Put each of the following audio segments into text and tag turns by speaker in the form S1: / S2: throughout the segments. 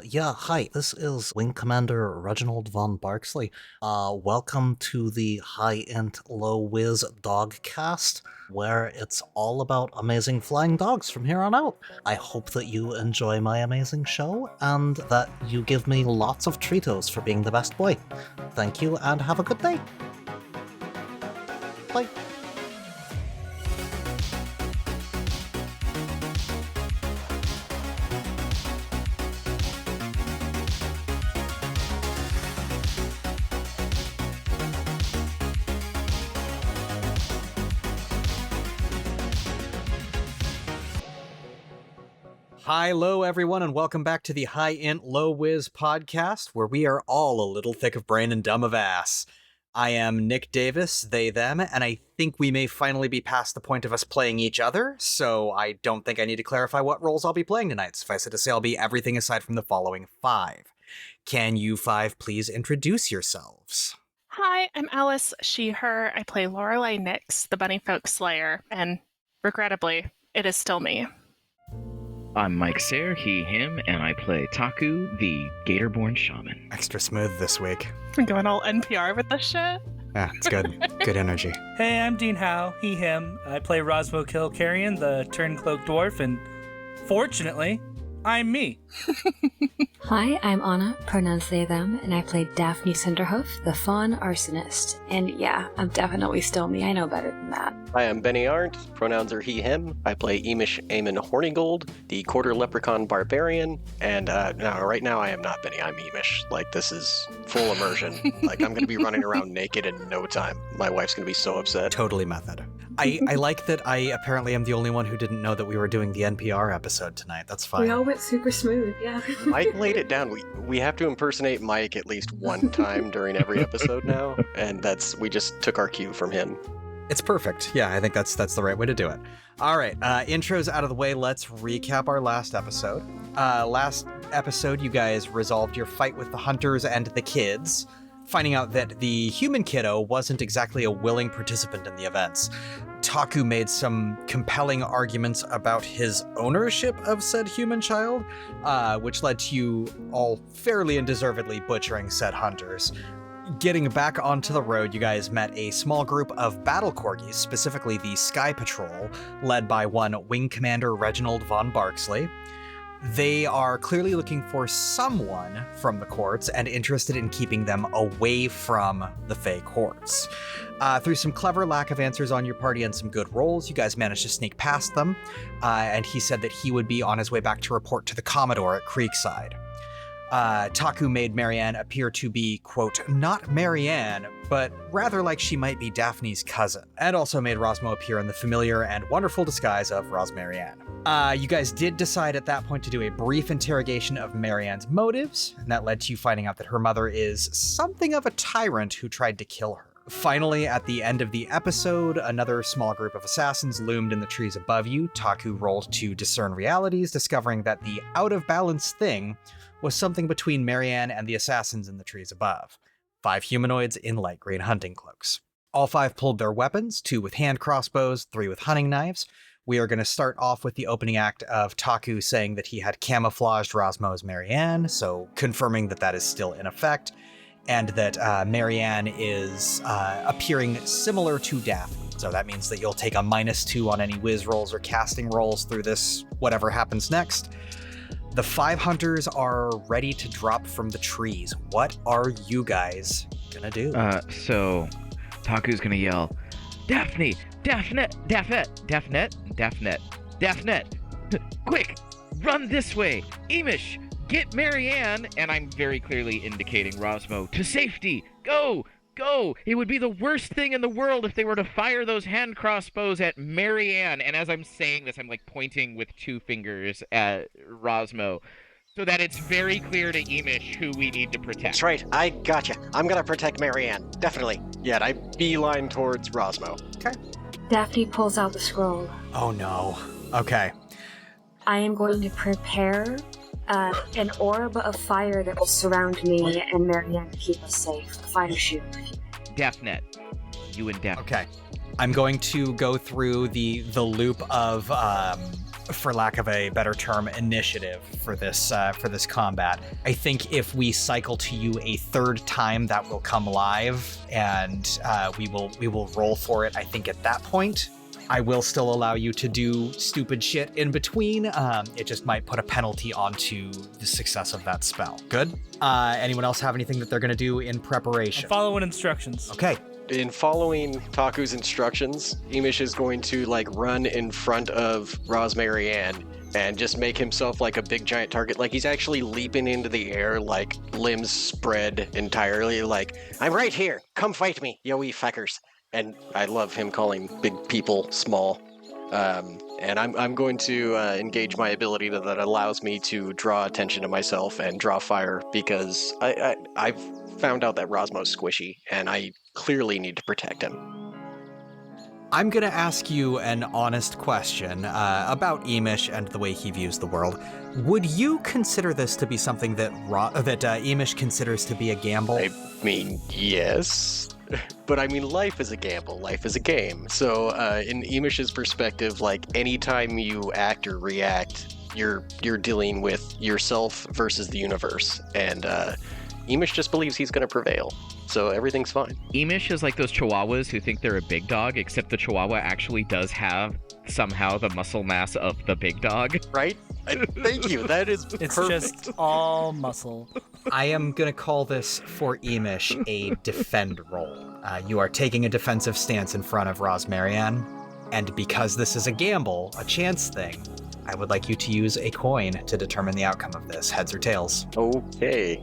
S1: Yeah, hi, this is Wing Commander Reginald von Barksley. Welcome to the High-Int Low-Whiz Dogcast, where it's all about amazing flying dogs from here on out. I hope that you enjoy my amazing show, and that you give me lots of treatos for being the best boy. Thank you, and have a good day. Bye.
S2: Hi-lo, everyone, and welcome back to the High-Int Low-Whiz podcast, where we are all a little thick of brain and dumb of ass. I am Nick Davis, they, them, and I think we may finally be past the point of us playing each other, so I don't think I need to clarify what roles I'll be playing tonight. Suffice it to say, I'll be everything aside from the following 5. Can you 5 please introduce yourselves?
S3: Hi, I'm Alice, she, her. I play Lorelei Nix, the bunny folk slayer, and regrettably, it is still me.
S4: I'm Mike Sayre, he, him, and I play Taku, the Gatorborn Shaman.
S2: Extra smooth this week.
S3: I'm going all NPR with this shit.
S2: Yeah, it's good. Good energy.
S5: Hey, I'm Dean Howe, he, him. I play Rosmo Kilcarrion, the Turncloak Dwarf, and fortunately, I'm me.
S6: Hi, I'm Onna, pronouns they, them, and I play Daphne Cinderhoof, the Fawn Arsonist. And yeah, I'm definitely still me, I know better than that.
S7: Hi, I'm Benny Arndt, pronouns are he, him. I play Iimish Eamon Hornigold, the Quarter Leprechaun Barbarian, and no, right now I am not Benny, I'm Iimish. Like, this is full immersion. Like, I'm gonna be running around naked in no time. My wife's gonna be so upset.
S2: Totally method. I like that I apparently am the only one who didn't know that we were doing the NPR episode tonight. That's fine.
S6: We all went super smooth, yeah.
S7: Mike laid it down. We have to impersonate Mike at least one time during every episode now, and we just took our cue from him.
S2: It's perfect. Yeah, I think that's the right way to do it. All right, intros out of the way, let's recap our last episode. Last episode, you guys resolved your fight with the hunters and the kids, finding out that the human kiddo wasn't exactly a willing participant in the events. Taku made some compelling arguments about his ownership of said human child, which led to you all fairly and deservedly butchering said hunters. Getting back onto the road, you guys met a small group of battle corgis, specifically the Sky Patrol, led by one Wing Commander Reginald von Barksley. They are clearly looking for someone from the courts and interested in keeping them away from the Fey courts. Through some clever lack of answers on your party and some good rolls, you guys managed to sneak past them, and he said that he would be on his way back to report to the Commodore at Creekside. Taku made Marianne appear to be, quote, not Marianne, but rather like she might be Daphne's cousin, and also made Rosmo appear in the familiar and wonderful disguise of Rosmarianne. You guys did decide at that point to do a brief interrogation of Marianne's motives, and that led to you finding out that her mother is something of a tyrant who tried to kill her. Finally, at the end of the episode, another small group of assassins loomed in the trees above you. Taku rolled to discern realities, discovering that the out-of-balance thing was something between Marianne and the assassins in the trees above. 5 humanoids in light green hunting cloaks. All 5 pulled their weapons, 2 with hand crossbows, 3 with hunting knives. We are going to start off with the opening act of Taku saying that he had camouflaged Rosmo as Marianne, so confirming that that is still in effect, and that Marianne is appearing similar to Daphne. So that means that you'll take a -2 on any whiz rolls or casting rolls through this, whatever happens next. The 5 hunters are ready to drop from the trees. What are you guys gonna do?
S4: So Taku's gonna yell, Daphne! Daphne! Daphne! Daphne! Daphne! Daphne! Quick! Run this way! Iimish! Get Marianne! And I'm very clearly indicating Rosmo to safety! Go! Go! It would be the worst thing in the world if they were to fire those hand crossbows at Marianne. And as I'm saying this, I'm like pointing with 2 fingers at Rosmo, so that it's very clear to Iimish who we need to protect.
S7: That's right, I gotcha. I'm gonna protect Marianne, definitely. Yeah, I beeline towards Rosmo.
S2: Okay.
S6: Daphne pulls out the scroll.
S2: Oh no. Okay.
S6: I am going to prepare an orb of fire that will surround me and Marianne to keep us safe. A fire shield.
S4: Daphne. You and Daphne.
S2: Okay. I'm going to go through the loop of, for lack of a better term, initiative for this combat. I think if we cycle to you a third time, that will come live, and we will roll for it. I think at that point, I will still allow you to do stupid shit in between. It just might put a penalty onto the success of that spell. Good. Anyone else have anything that they're going to do in preparation?
S5: I'm following instructions.
S2: Okay.
S7: In following Taku's instructions, Iimish is going to run in front of Rosmarianne and just make himself like a big giant target. Like he's actually leaping into the air, like limbs spread entirely. Like, I'm right here. Come fight me, yo wee fuckers. And I love him calling big people small. And I'm going to engage my ability that allows me to draw attention to myself and draw fire, because I've found out that Rosmo's squishy, and I clearly need to protect him.
S2: I'm going to ask you an honest question about Iimish and the way he views the world. Would you consider this to be something that Iimish considers to be a gamble?
S7: I mean, yes. But I mean, life is a gamble. Life is a game. So in Iimish's perspective, anytime you act or react, you're dealing with yourself versus the universe. And Iimish just believes he's going to prevail. So everything's fine.
S4: Iimish is like those chihuahuas who think they're a big dog, except the chihuahua actually does have somehow the muscle mass of the big dog.
S7: Right? Thank you. That is
S5: It's
S7: perfect.
S5: just all muscle.
S2: I am going to call this for Iimish a defend roll. You are taking a defensive stance in front of Rosmarianne, and because this is a gamble, a chance thing, I would like you to use a coin to determine the outcome of this, heads or tails.
S7: Okay.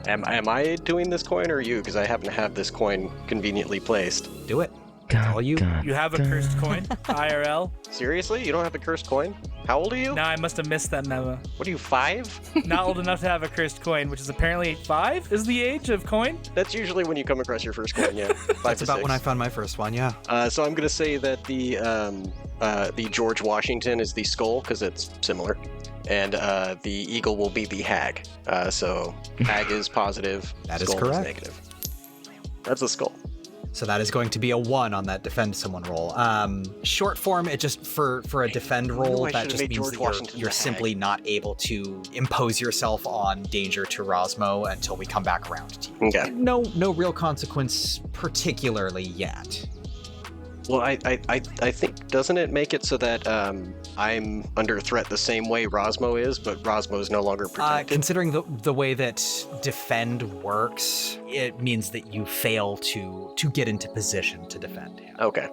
S7: Am I doing this coin or you? Because I happen to have this coin conveniently placed.
S2: Do it. All you.
S5: You have a cursed coin, IRL.
S7: Seriously? You don't have a cursed coin? How old are you?
S5: No, I must have missed that memo.
S7: What are you, 5?
S5: Not old enough to have a cursed coin, which is apparently 5 is the age of coin.
S7: That's usually when you come across your first coin, yeah. 5
S2: That's
S7: to
S2: about
S7: 6.
S2: when I found my first one, yeah.
S7: So I'm going to say that the George Washington is the skull, because it's similar. And the eagle will be the hag. So hag is positive,
S2: That is
S7: skull
S2: correct.
S7: is negative. That's a skull.
S2: So that is going to be a 1 on that defend someone roll. Short form, it just for a defend roll,
S7: I
S2: that
S7: should've
S2: just
S7: made
S2: means
S7: George
S2: that
S7: Washington
S2: you're
S7: the
S2: simply
S7: hag.
S2: not able to impose yourself on danger to Rosmo until we come back around to you.
S7: Okay.
S2: No real consequence particularly yet.
S7: Well, I think, doesn't it make it so that I'm under threat the same way Rosmo is, but Rosmo is no longer protected?
S2: Considering the way that defend works, it means that you fail to get into position to defend him.
S7: Okay.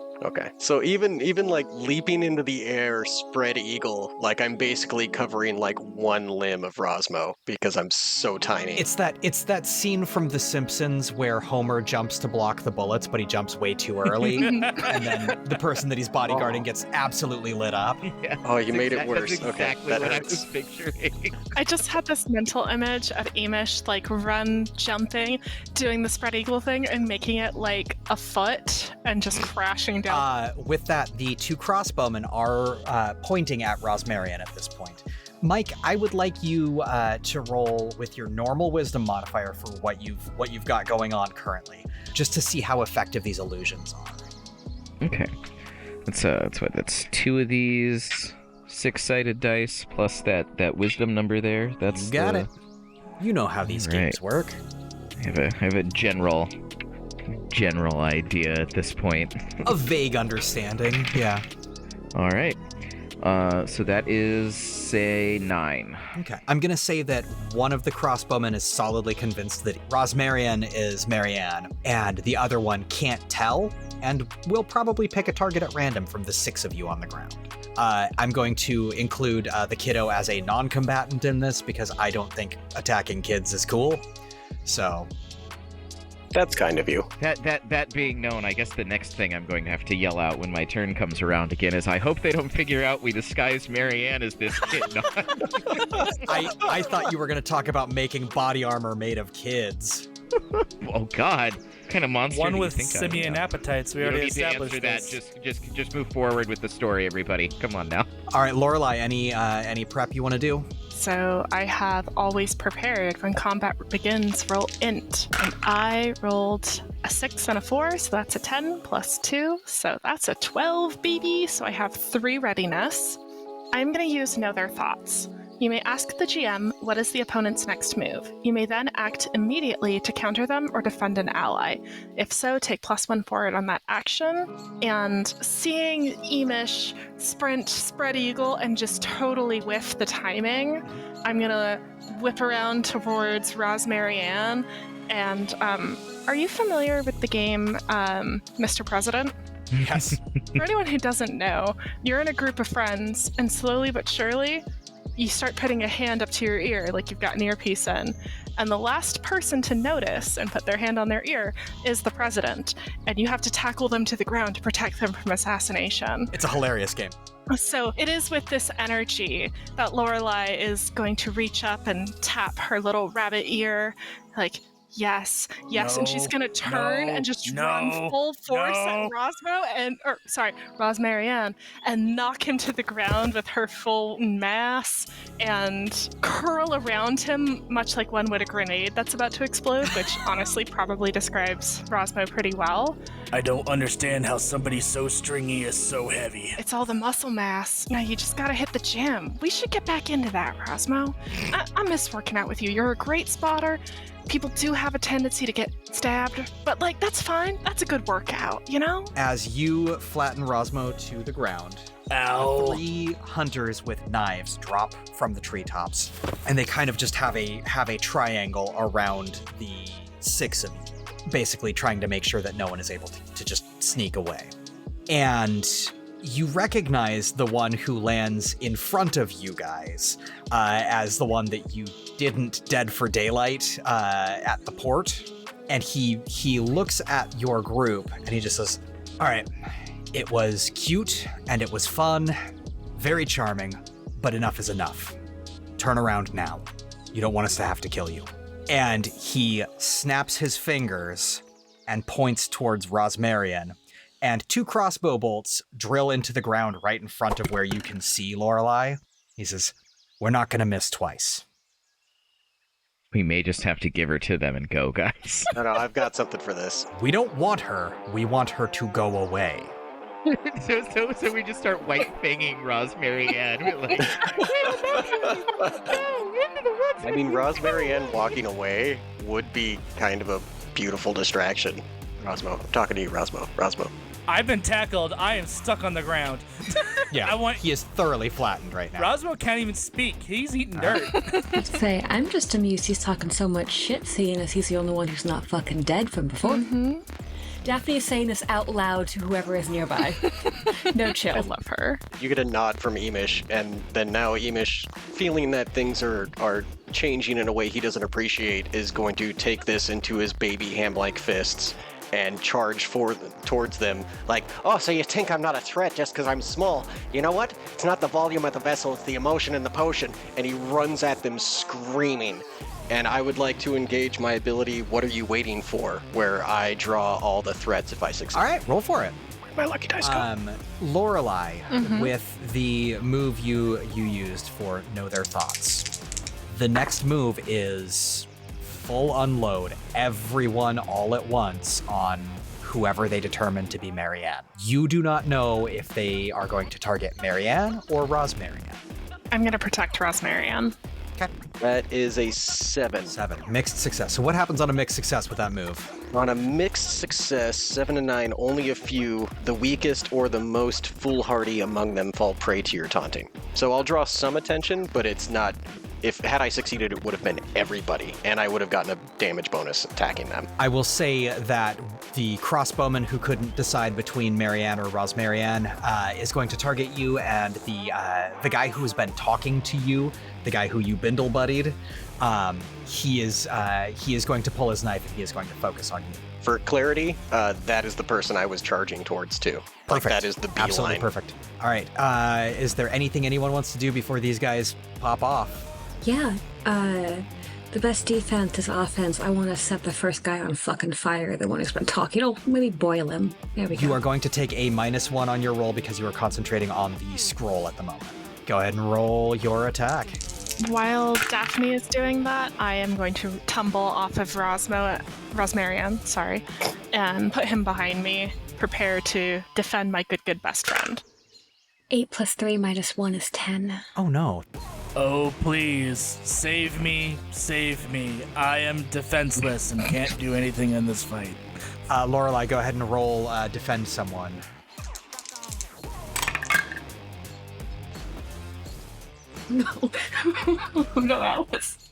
S7: So even leaping into the air, spread eagle, I'm basically covering one limb of Rosmo because I'm so tiny.
S2: It's that scene from The Simpsons where Homer jumps to block the bullets, but he jumps way too early, and then the person that he's bodyguarding gets absolutely lit up.
S4: Yeah,
S7: Oh, you made it worse.
S4: That's
S7: Okay,
S4: exactly
S7: that
S4: what
S7: hurts.
S4: I was picturing.
S3: I just had this mental image of Iimish run, jumping, doing the spread eagle thing, and making it like a foot and just crashing down.
S2: With that, the 2 crossbowmen are pointing at Rosmarianne at this point. Mike, I would like you to roll with your normal wisdom modifier for what you've got going on currently, just to see how effective these illusions are.
S4: Okay. That's 2 of these 6-sided dice plus that wisdom number there. That's
S2: You got it. You know how these games work.
S4: I have a general idea at this point.
S2: A vague understanding, yeah.
S4: All right. So that is a 9.
S2: Okay. I'm going to say that one of the crossbowmen is solidly convinced that Rosmarianne is Marianne, and the other one can't tell, and will probably pick a target at random from the 6 of you on the ground. I'm going to include the kiddo as a non-combatant in this because I don't think attacking kids is cool. So
S7: That's kind of you.
S4: That being known, I guess the next thing I'm going to have to yell out when my turn comes around again is, I hope they don't figure out we disguised Marianne as this kid. No.
S2: I thought you were going to talk about making body armor made of kids.
S4: Oh God, what kind of monster
S5: One
S4: do you
S5: with
S4: think I am?
S5: simian appetites. We
S4: You don't
S5: already
S4: need to answer
S5: established
S4: that.
S5: this.
S4: Just move forward with the story, everybody. Come on now.
S2: All right, Lorelei, any prep you want to do?
S3: So I have always prepared. When combat begins, roll int. And I rolled a 6 and a 4, so that's a 10 plus 2. So that's a 12, baby. So I have 3 readiness. I'm going to use Know Their Thoughts. You may ask the GM what is the opponent's next move. You may then act immediately to counter them or defend an ally. If so, take +1 forward on that action. And seeing Iimish sprint, spread eagle, and just totally whiff the timing, I'm gonna whip around towards Rosmarianne. And are you familiar with the game Mr. President?
S2: Yes.
S3: For anyone who doesn't know, you're in a group of friends, and slowly but surely, you start putting a hand up to your ear like you've got an earpiece in. And the last person to notice and put their hand on their ear is the president. And you have to tackle them to the ground to protect them from assassination.
S2: It's a hilarious game.
S3: So it is with this energy that Lorelei is going to reach up and tap her little rabbit ear, like, yes, and she's gonna turn and just run full force at Rosmarianne, and knock him to the ground with her full mass and curl around him, much like one would a grenade that's about to explode, which honestly probably describes Rosmo pretty well.
S5: I don't understand how somebody so stringy is so heavy.
S3: It's all the muscle mass. Now you just gotta hit the gym. We should get back into that, Rosmo. I miss working out with you. You're a great spotter. People do have a tendency to get stabbed, but that's fine. That's a good workout, you know?
S2: As you flatten Rosmo to the ground,
S5: Ow.
S2: 3 hunters with knives drop from the treetops, and they kind of just have a triangle around the 6 of you, basically trying to make sure that no one is able to just sneak away. And you recognize the one who lands in front of you guys as the one that you didn't dead for daylight at the port. And he looks at your group and he just says, all right, it was cute and it was fun, very charming, but enough is enough. Turn around now. You don't want us to have to kill you. And he snaps his fingers and points towards Rosmarianne. And 2 crossbow bolts drill into the ground right in front of where you can see Lorelei. He says, we're not going to miss twice.
S4: We may just have to give her to them and go, guys.
S7: No, I've got something for this.
S2: We don't want her. We want her to go away.
S4: so we just start white-fanging Rosmarianne. We're like,
S7: I mean, Rosmarianne walking away would be kind of a beautiful distraction. Rosmo, I'm talking to you, Rosmo.
S5: I've been tackled. I am stuck on the ground.
S2: Yeah, he is thoroughly flattened right now.
S5: Rosmo can't even speak. He's eating dirt.
S6: Say, I'm just amused he's talking so much shit, seeing as he's the only one who's not fucking dead from before.
S3: Mm-hmm.
S6: Daphne is saying this out loud to whoever is nearby. No chill.
S3: I love her.
S7: You get a nod from Iimish, and then now Iimish, feeling that things are changing in a way he doesn't appreciate, is going to take this into his baby ham-like fists and charge towards them like, oh, so you think I'm not a threat just because I'm small? You know what? It's not the volume of the vessel, it's the emotion in the potion. And he runs at them screaming. And I would like to engage my ability, What Are You Waiting For?, where I draw all the threats if I succeed.
S2: All right, roll for it.
S3: Where'd my lucky dice go?
S2: Lorelei, with the move you used for Know Their Thoughts. The next move is full unload everyone all at once on whoever they determine to be Marianne. You do not know if they are going to target Marianne or Rosmarianne.
S3: I'm going to protect Rosmarianne.
S2: Okay.
S7: That is a 7.
S2: 7. Mixed success. So what happens on a mixed success with that move?
S7: On a mixed success, 7 and 9, only a few, the weakest or the most foolhardy among them fall prey to your taunting. So I'll draw some attention, but it's not... Had I succeeded, it would have been everybody, and I would have gotten a damage bonus attacking them.
S2: I will say that the crossbowman who couldn't decide between Marianne or Rosmarianne is going to target you, and the guy who's been talking to you, the guy who you bindle buddied, he is going to pull his knife and he is going to focus on you.
S7: For clarity, that is the person I was charging towards too.
S2: Perfect.
S7: Like, that is the beeline.
S2: Absolutely perfect. All right. Is there anything anyone wants to do before these guys pop off?
S6: Yeah, the best defense is offense. I want to set the first guy on fucking fire, the one who's been talking. Oh, maybe boil him. There we go.
S2: You are going to take a -1 on your roll because you are concentrating on the scroll at the moment. Go ahead and roll your attack.
S3: While Daphne is doing that, I am going to tumble off of Rosmarianne, and put him behind me, prepare to defend my good best friend.
S6: 8 plus 3 minus 1 is 10.
S2: Oh no.
S5: Oh, please, save me, save me. I am defenseless and can't do anything in this fight.
S2: Lorelei, go ahead and roll defend someone.
S6: No. No, Alice.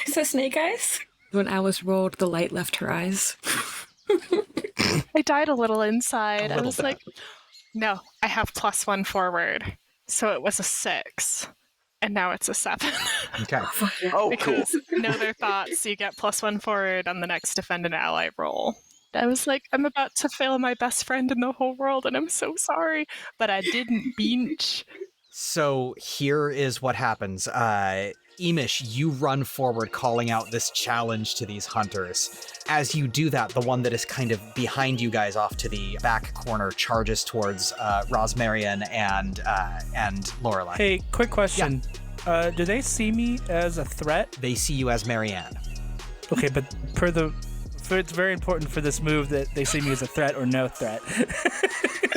S6: Is that Snake Eyes? When Alice rolled, the light left her eyes.
S3: I died a little inside.
S2: A
S3: I
S2: little
S3: was
S2: bit.
S3: like, no, I have +1 forward. So it was a 6. And now it's a 7.
S2: Okay.
S7: Oh, cool.
S3: Because know their thoughts, you get +1 forward on the next defend an ally roll. I was like, I'm about to fail my best friend in the whole world, and I'm so sorry. But I didn't bench.
S2: So here is what happens. Iimish, you run forward calling out this challenge to these hunters. As you do that, the one that is kind of behind you guys off to the back corner charges towards Rosmarianne and Lorelei.
S5: Hey, quick question. Do they see me as a threat?
S2: They see you as Marianne.
S5: Okay, but it's very important for this move that they see me as a threat or no threat.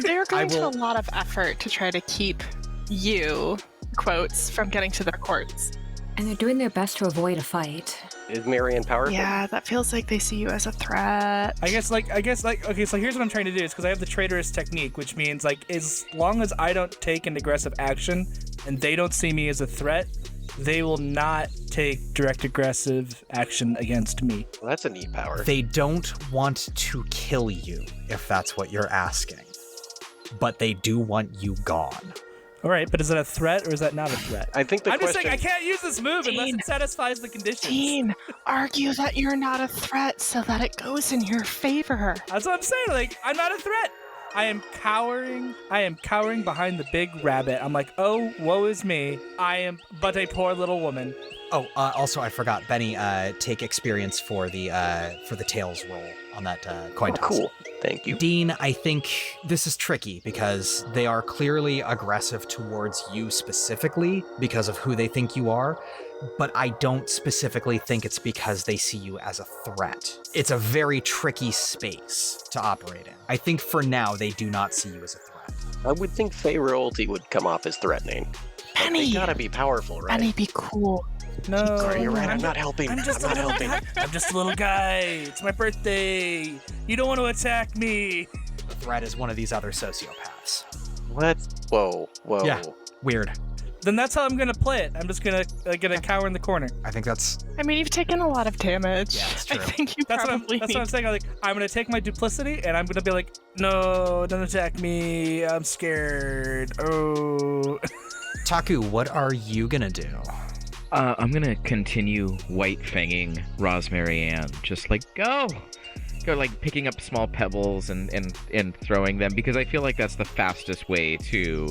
S3: They're going to a lot of effort to try to keep you, quotes, from getting to their courts.
S6: And they're doing their best to avoid a fight.
S7: Is Marianne powerful?
S3: Yeah, that feels like they see you as a threat.
S5: I guess, okay, so here's what I'm trying to do is because I have the traitorous technique, which means, like, as long as I don't take an aggressive action and they don't see me as a threat, they will not take direct aggressive action against me.
S7: Well, that's a neat power.
S2: They don't want to kill you, if that's what you're asking. But they do want you gone.
S5: All right, but is that a threat or is that not a threat?
S7: I think the
S5: I'm
S7: question...
S5: just saying I can't use this move unless it satisfies the conditions.
S3: Dean, argue that you're not a threat so that it goes in your favor.
S5: That's what I'm saying. Like, I'm not a threat. I am cowering behind the big rabbit. I'm like, oh, woe is me. I am but a poor little woman.
S2: Oh, also I forgot, Benny, take experience for the tails roll on that coin
S7: Oh,
S2: toss.
S7: cool. Thank you.
S2: Dean, I think this is tricky because they are clearly aggressive towards you specifically because of who they think you are, but I don't specifically think it's because they see you as a threat. It's a very tricky space to operate in. I think for now they do not see you as a threat.
S7: I would think Fey royalty would come off as threatening. But
S3: Penny!
S7: they gotta be powerful, right?
S3: Penny, be cool.
S5: No,
S7: Sorry, you're right. I'm not helping.
S5: I'm just a
S7: not
S5: little
S7: helping.
S5: guy. I'm just a little guy. It's my birthday. You don't want to attack me.
S2: The threat is one of these other sociopaths.
S7: What? Whoa.
S2: Yeah. Weird.
S5: Then that's how I'm gonna play it. I'm just gonna cower in the corner.
S2: I think that's...
S3: I mean, you've taken a lot of damage.
S2: Yeah, that's true.
S3: I think you
S5: That's
S3: probably
S5: what I'm saying. I'm gonna take my duplicity and I'm gonna be like, no, don't attack me. I'm scared. Oh.
S2: Taku, what are you gonna do?
S4: I'm gonna continue white fanging Rosmarianne. Just like go like picking up small pebbles and throwing them because I feel like that's the fastest way to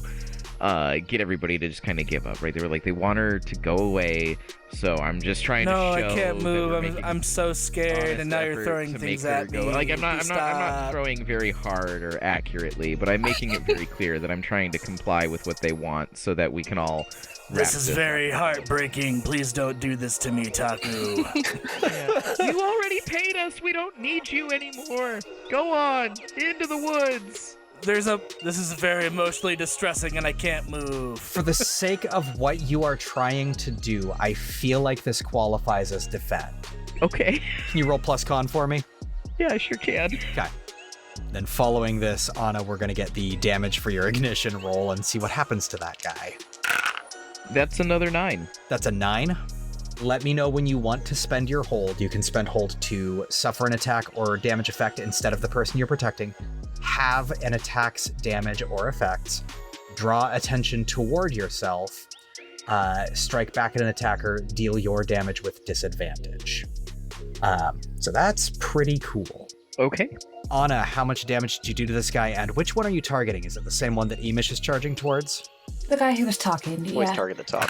S4: get everybody to just kind of give up, right? They want her to go away, so I'm just trying to show.
S5: No, I can't
S4: that
S5: move.
S4: we're making
S5: I'm so scared,
S4: honest
S5: and now you're
S4: effort
S5: throwing
S4: to
S5: things
S4: make her
S5: at me.
S4: go. Like I'm not
S5: Stop.
S4: throwing very hard or accurately, but I'm making it very clear that I'm trying to comply with what they want, so that we can all.
S5: This is
S4: up.
S5: very heartbreaking. Please don't do this to me, Taku.
S4: You already paid us. We don't need you anymore. Go on into the woods.
S5: This is very emotionally distressing, and I can't move.
S2: For the sake of what you are trying to do, I feel like this qualifies as defend.
S4: Okay.
S2: Can you roll plus con for me?
S4: Yeah, I sure can.
S2: Okay. Then following this, Onna, we're going to get the damage for your ignition roll and see what happens to that guy.
S4: That's another 9.
S2: That's a 9. Let me know when you want to spend your hold. You can spend hold to suffer an attack or damage effect instead of the person you're protecting, have an attack's damage or effects, draw attention toward yourself, strike back at an attacker, deal your damage with disadvantage. So that's pretty cool.
S4: Okay.
S2: Onna, how much damage did you do to this guy, and which one are you targeting? Is it the same one that Iimish is charging towards?
S6: The guy who was talking,
S7: Always
S6: yeah.
S7: target the top.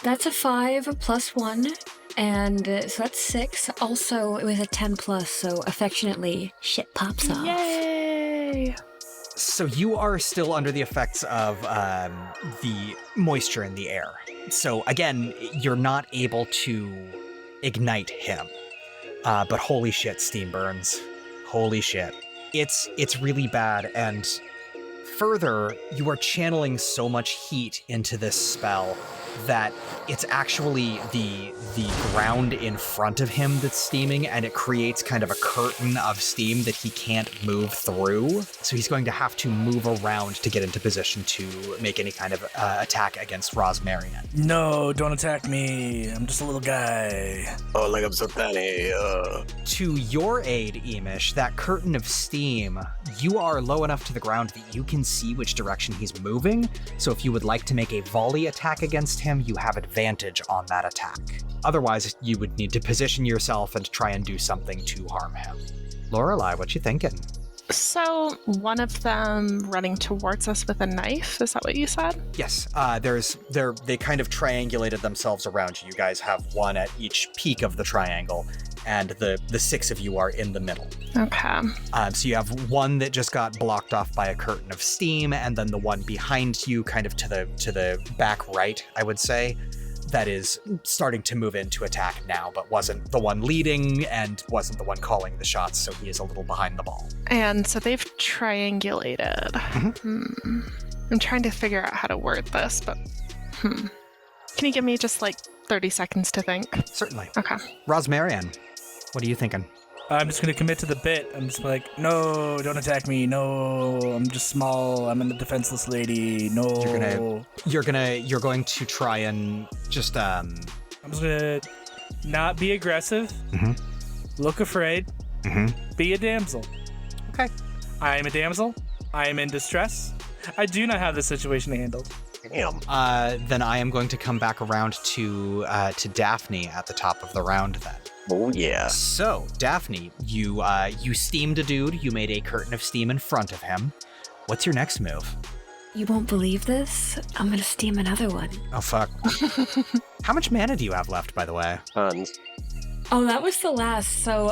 S6: That's a 5 plus 1, and so that's 6. Also, it was a 10 plus, so affectionately, shit pops off.
S3: Yay!
S2: So you are still under the effects of the moisture in the air. So again, you're not able to ignite him. But holy shit, steam burns. Holy shit. It's really bad, and further, you are channeling so much heat into this spell that it's actually the ground in front of him that's steaming, and it creates kind of a curtain of steam that he can't move through. So he's going to have to move around to get into position to make any kind of attack against Rosmarianne.
S5: No, don't attack me. I'm just a little guy.
S7: Oh, like I'm so tiny.
S2: To your aid, Iimish, that curtain of steam, you are low enough to the ground that you can see which direction he's moving. So if you would like to make a volley attack against him, you have advantage on that attack. Otherwise, you would need to position yourself and try and do something to harm him. Lorelei, what you thinking?
S3: So one of them running towards us with a knife, is that what you said?
S2: Yes, they kind of triangulated themselves around you. You guys have one at each peak of the triangle, and the 6 of you are in the middle.
S3: Okay.
S2: So you have one that just got blocked off by a curtain of steam, and then the one behind you, kind of to the back right, I would say, that is starting to move into attack now, but wasn't the one leading and wasn't the one calling the shots, so he is a little behind the ball.
S3: And so they've triangulated. I'm trying to figure out how to word this, but Can you give me just like 30 seconds to think?
S2: Certainly.
S3: Okay.
S2: Rosmarianne, what are you thinking?
S5: I'm just going to commit to the bit. I'm just like, no, don't attack me. No, I'm just small. I'm a defenseless lady. No.
S2: You're going to try and just
S5: I'm just going to not be aggressive. Look afraid. Be a damsel.
S2: Okay.
S5: I am a damsel. I am in distress. I do not have this situation handled.
S7: Damn.
S2: Then I am going to come back around to Daphne at the top of the round then.
S7: Oh, yeah.
S2: So, Daphne, you steamed a dude. You made a curtain of steam in front of him. What's your next move?
S6: You won't believe this. I'm gonna steam another one.
S2: Oh, fuck. How much mana do you have left, by the way?
S7: Tons.
S6: Oh, that was the last. So,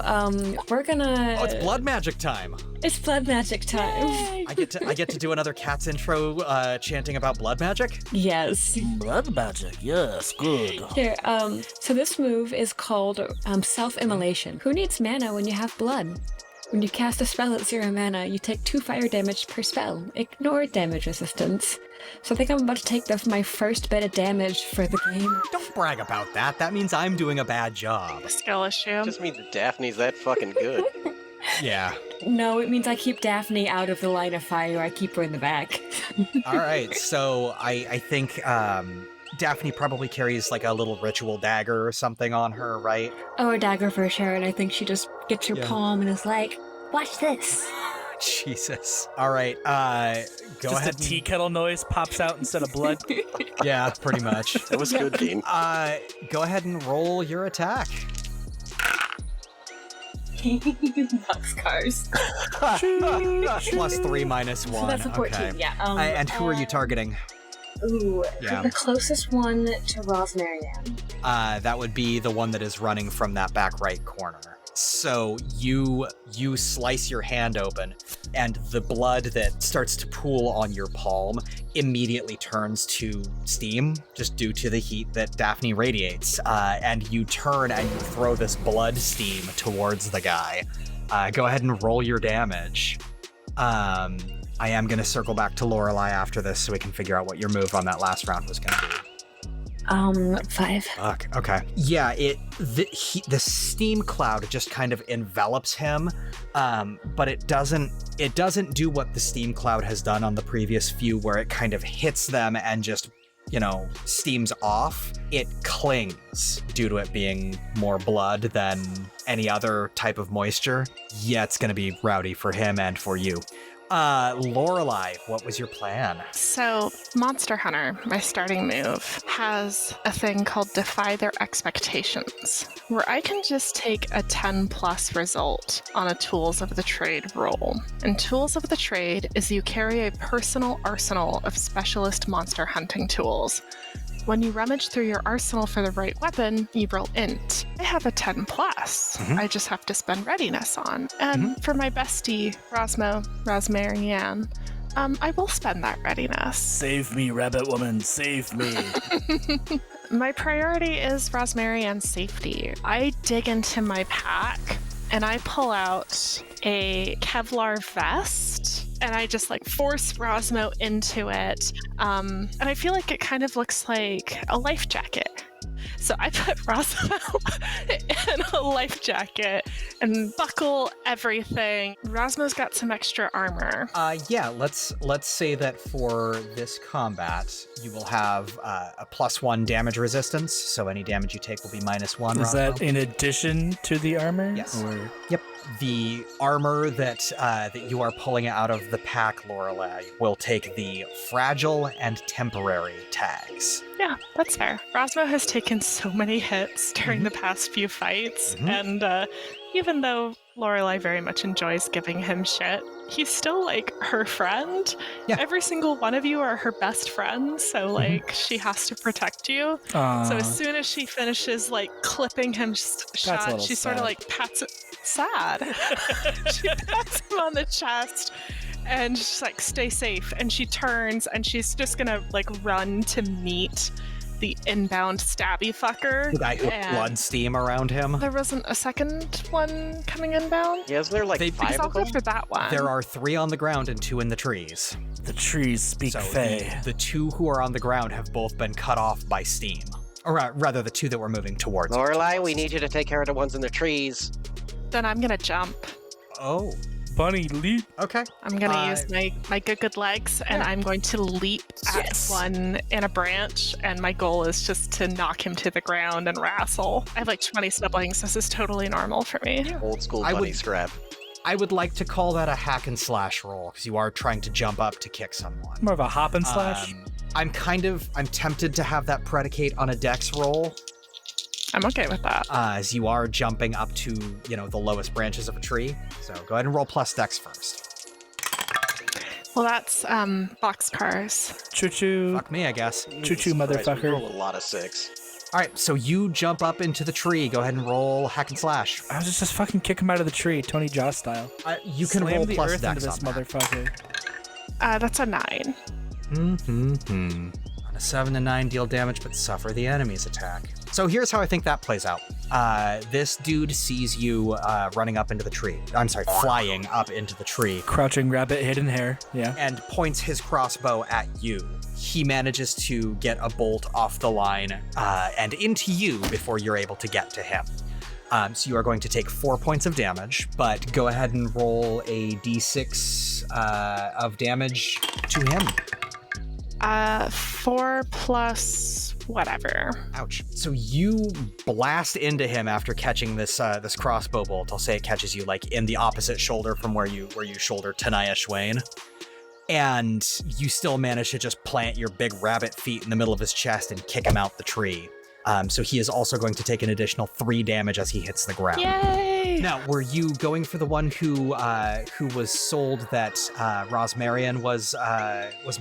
S6: we're gonna.
S2: Oh, it's blood magic time.
S6: It's blood magic time.
S2: I get to do another Cats intro chanting about blood magic?
S6: Yes.
S5: Blood magic, yes, good.
S6: Here, so this move is called self-immolation. Who needs mana when you have blood? When you cast a spell at 0 mana, you take 2 fire damage per spell. Ignore damage resistance. So I think I'm about to take my first bit of damage for the game.
S2: Don't brag about that. That means I'm doing a bad job.
S3: Skill issue.
S7: Just means that Daphne's that fucking good.
S2: Yeah.
S6: No, it means I keep Daphne out of the line of fire. I keep her in the back.
S2: All right. So I think Daphne probably carries like a little ritual dagger or something on her, right?
S6: Oh, a dagger for sure. And I think she just gets her palm and is like, watch this.
S2: Jesus. All right. Go
S5: just
S2: ahead.
S5: a tea kettle noise pops out instead of blood.
S2: Yeah, pretty much.
S7: That was good, Dean.
S2: Go ahead and roll your attack.
S6: Boxcars.
S2: +3 -1.
S6: So that's a 14,
S2: okay.
S6: yeah.
S2: And who are you targeting?
S6: Ooh,
S2: Yeah.
S6: the closest one to Rosmarianne.
S2: That would be the one that is running from that back right corner. So you slice your hand open, and the blood that starts to pool on your palm immediately turns to steam, just due to the heat that Daphne radiates. And you turn and you throw this blood steam towards the guy. Go ahead and roll your damage. I am going to circle back to Lorelei after this so we can figure out what your move on that last round was going to be.
S6: 5.
S2: Fuck. Okay. Yeah. The steam cloud just kind of envelops him, but it doesn't do what the steam cloud has done on the previous few, where it kind of hits them and just, steams off. It clings due to it being more blood than any other type of moisture. Yeah, it's gonna be rowdy for him and for you. Lorelei, what was your plan?
S3: So, Monster Hunter, my starting move, has a thing called Defy Their Expectations, where I can just take a 10+ result on a Tools of the Trade roll. And Tools of the Trade is you carry a personal arsenal of specialist monster hunting tools. When you rummage through your arsenal for the right weapon, you roll int. I have a 10+. I just have to spend readiness on. And for my bestie, Rosmarianne, I will spend that readiness.
S5: Save me, rabbit woman, save me.
S3: My priority is Rosmarianne's safety. I dig into my pack and I pull out a Kevlar vest and I just like force Rosmo into it. And I feel like it kind of looks like a life jacket. So I put Rosmo in a life jacket and buckle everything. Rosmo's got some extra armor.
S2: Yeah, let's say that for this combat, you will have a +1 damage resistance, so any damage you take will be -1.
S5: Is that in addition to the armor?
S2: Yes.
S5: Or...
S2: Yep. The armor that you are pulling out of the pack, Lorelei, will take the fragile and temporary tags.
S3: Yeah, that's fair. Rosmo has taken so many hits during the past few fights, and even though Lorelei very much enjoys giving him shit, he's still like her friend.
S2: Yeah.
S3: Every single one of you are her best friends, so like she has to protect you. So as soon as she finishes like clipping him shot, she sort of like pats it. Sad. She pats him on the chest and she's like, stay safe. And she turns and she's just gonna like run to meet the inbound stabby fucker.
S2: The guy who blood steam around him.
S3: There wasn't a second one coming inbound?
S7: Yeah, isn't there like five
S3: I'll
S7: of
S3: go
S7: them?
S3: for that one.
S2: There are 3 on the ground and 2 in the trees.
S5: The trees speak
S2: So
S5: Fey.
S2: the 2 who are on the ground have both been cut off by steam. Or rather, the 2 that were moving towards.
S7: Lorelei, we need you to take care of the ones in the trees.
S3: Then I'm gonna jump.
S2: Oh,
S5: Bunny leap.
S2: okay.
S3: I'm gonna use my good legs and I'm going to leap at one in a branch, and my goal is just to knock him to the ground and wrestle. I have like 20 siblings. This is totally normal for me.
S7: Old school
S2: I
S7: bunny
S2: would-
S7: scrap.
S2: I would like to call that a hack and slash roll, because you are trying to jump up to kick someone.
S5: More of a hop and slash.
S2: I'm tempted to have that predicate on a dex roll,
S3: I'm okay with that.
S2: as you are jumping up to, the lowest branches of a tree. So go ahead and roll plus dex first.
S3: Well, that's boxcars.
S5: Choo choo.
S2: Fuck me, I guess.
S5: Choo choo,
S7: Christ, we
S5: motherfucker.
S7: rolled a lot of 6.
S2: All right, so you jump up into the tree. Go ahead and roll hack and slash.
S5: I was just fucking kick him out of the tree, Tony Jaa style.
S2: You can
S5: Slam
S2: roll
S5: the
S2: plus
S5: earth into
S2: dex
S5: this
S2: on that.
S5: motherfucker.
S3: That's a 9.
S2: On a 7 to 9, deal damage, but suffer the enemy's attack. So here's how I think that plays out. This dude sees you running up into the tree. I'm sorry, flying up into the tree,
S5: Crouching rabbit, hidden hair. Yeah.
S2: and points his crossbow at you. He manages to get a bolt off the line and into you before you're able to get to him. So you are going to take 4 points of damage, but go ahead and roll a d6 of damage to him.
S3: 4 plus whatever.
S2: Ouch. So you blast into him after catching this this crossbow bolt. I'll say it catches you like in the opposite shoulder from where you shoulder Tanaya Schwain. And you still manage to just plant your big rabbit feet in the middle of his chest and kick him out the tree. So he is also going to take an additional 3 damage as he hits the ground.
S3: Yay!
S2: Now, were you going for the one who was sold that Rosmarianne was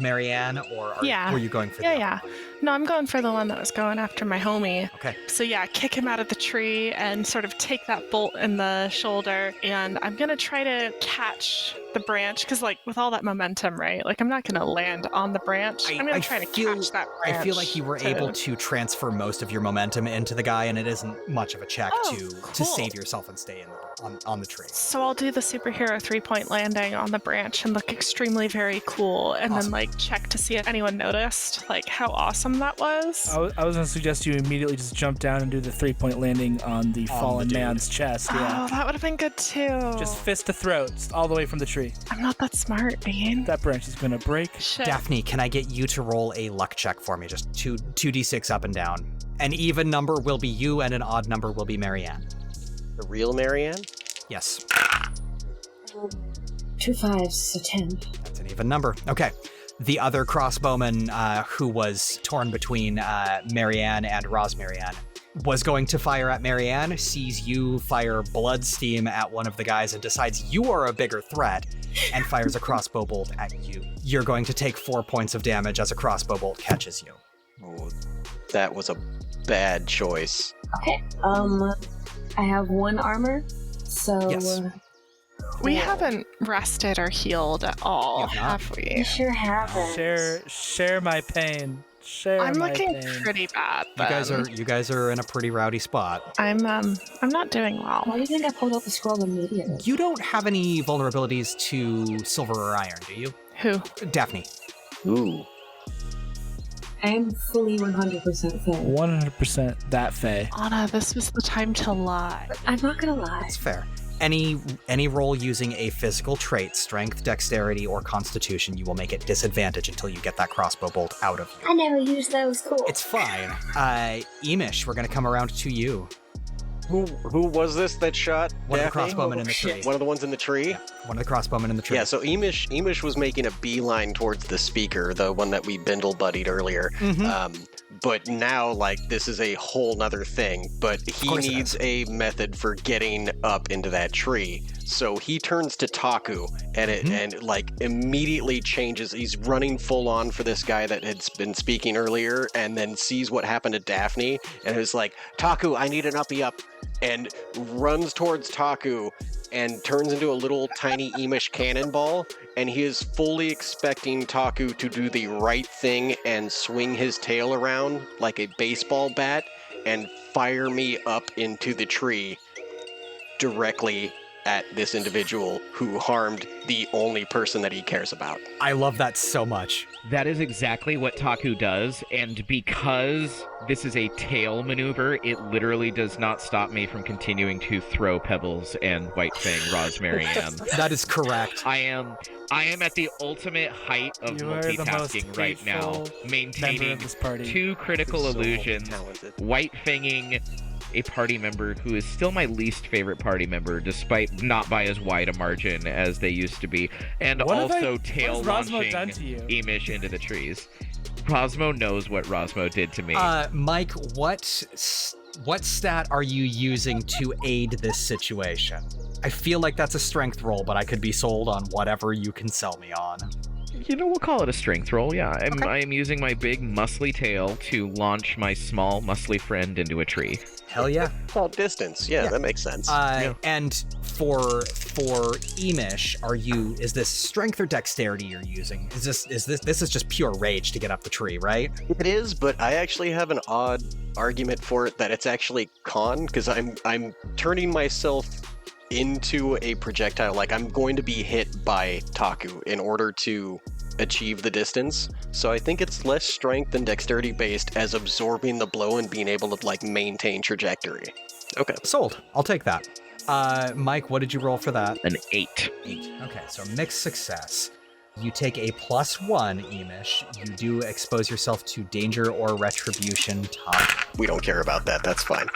S2: Marianne, or were you going for the other one?
S3: No, I'm going for the one that was going after my homie.
S2: Okay.
S3: So yeah, kick him out of the tree and sort of take that bolt in the shoulder, and I'm gonna try to catch the branch, because like with all that momentum, right? Like I'm not gonna land on the branch. I'm gonna try to catch that branch.
S2: I feel like you were able to transfer most of your momentum into the guy, and it isn't much of a check to
S3: cool.
S2: save yourself and stay on the tree.
S3: So I'll do the superhero 3-point landing on the branch and look extremely very cool, and
S2: Awesome.
S3: then like check to see if anyone noticed like how awesome that was.
S5: I was gonna suggest you immediately just jump down and do the 3-point landing on the fallen
S2: dude.
S5: man's chest. Yeah.
S3: Oh, that would have been good too.
S5: Just fist to throat, all the way from the tree.
S3: I'm not that smart, Bean.
S5: That branch is gonna break.
S3: Shit.
S2: Daphne, can I get you to roll a luck check for me? Just 2d6 up and down. An even number will be you, and an odd number will be Marianne.
S7: The real Marianne?
S2: Yes,
S6: 2 5s, so 10.
S2: that's an even number. Okay. The other crossbowman who was torn between Marianne and Rosmarianne was going to fire at Marianne, sees you fire blood steam at one of the guys and decides you are a bigger threat and fires a crossbow bolt at you. You're going to take 4 points of damage as a crossbow bolt catches you.
S7: Oh, that was a bad choice.
S6: Okay. I have 1 armor, so
S2: Yes.
S3: We haven't rested or healed at all,
S2: You have not?
S3: have we?
S8: You sure haven't.
S5: Share my pain. Share
S3: I'm
S5: my
S3: looking
S5: pain.
S3: pretty bad.
S2: You guys are in a pretty rowdy spot.
S3: I'm not doing well.
S8: Why do you think I pulled out the scroll immediately?
S2: You don't have any vulnerabilities to silver or iron, do you?
S3: Who?
S2: Daphne.
S7: Ooh.
S8: I'm fully 100% fair.
S5: 100% that Faye.
S3: Onna, this was the time to lie.
S8: I'm not gonna lie.
S2: That's fair. Any roll using a physical trait, strength, dexterity, or constitution, you will make it disadvantage until you get that crossbow bolt out of you.
S8: I never used those. Cool.
S2: It's fine. Iimish, we're gonna come around to you.
S7: Who was this that shot
S2: One of the
S7: Daphne?
S2: crossbowmen in the tree.
S7: One of the ones in the tree?
S2: Yeah, one of the crossbowmen in the tree.
S7: Yeah, so Iimish was making a beeline towards the speaker, the one that we bindle buddied earlier.
S2: Mhm.
S7: But now, like, this is a whole nother thing. But he
S2: course it
S7: needs
S2: is.
S7: a method for getting up into that tree. So he turns to Taku and like immediately changes. He's running full on for this guy that had been speaking earlier, and then sees what happened to Daphne, and is like, "Taku, I need an uppy up," and runs towards Taku and turns into a little tiny Iimish cannonball, and he is fully expecting Taku to do the right thing and swing his tail around like a baseball bat and fire me up into the tree directly at this individual who harmed the only person that he cares about.
S2: I love that so much.
S4: That is exactly what Taku does, and because this is a tail maneuver, it literally does not stop me from continuing to throw pebbles and White Fang Rosmarianne.
S2: That is correct.
S4: I am at the ultimate height of
S5: You are the most
S4: multitasking right now,
S5: hateful member
S4: maintaining
S5: of this party.
S4: 2 critical
S7: So
S4: illusions,
S7: talented.
S4: White Fanging a party member who is still my least favorite party member, despite not by as wide a margin as they used to be, and
S5: What have
S4: also
S5: what
S4: tail
S5: has Rosmo
S4: launching
S5: done to you?
S4: Iimish into the trees. Rosmo knows what Rosmo did to me.
S2: Mike, what stat are you using to aid this situation? I feel like that's a strength roll, but I could be sold on whatever you can sell me on.
S4: You know, we'll call it a strength roll, yeah. I am using my big muscly tail to launch my small muscly friend into a tree.
S2: Hell yeah.
S7: Well, distance. Yeah, that makes sense.
S2: And for Iimish, is this strength or dexterity you're using? This is just pure rage to get up the tree, right?
S7: It is, but I actually have an odd argument for it that it's actually con, because I'm turning myself into a projectile. Like, I'm going to be hit by Taku in order to achieve the distance. So I think it's less strength than dexterity based as absorbing the blow and being able to, like, maintain trajectory. Okay.
S2: Sold. I'll take that. Mike, what did you roll for that?
S4: An 8.
S2: 8. Okay, so mixed success. You take a +1, Iimish. You do expose yourself to danger or retribution.
S7: We don't care about that. That's fine.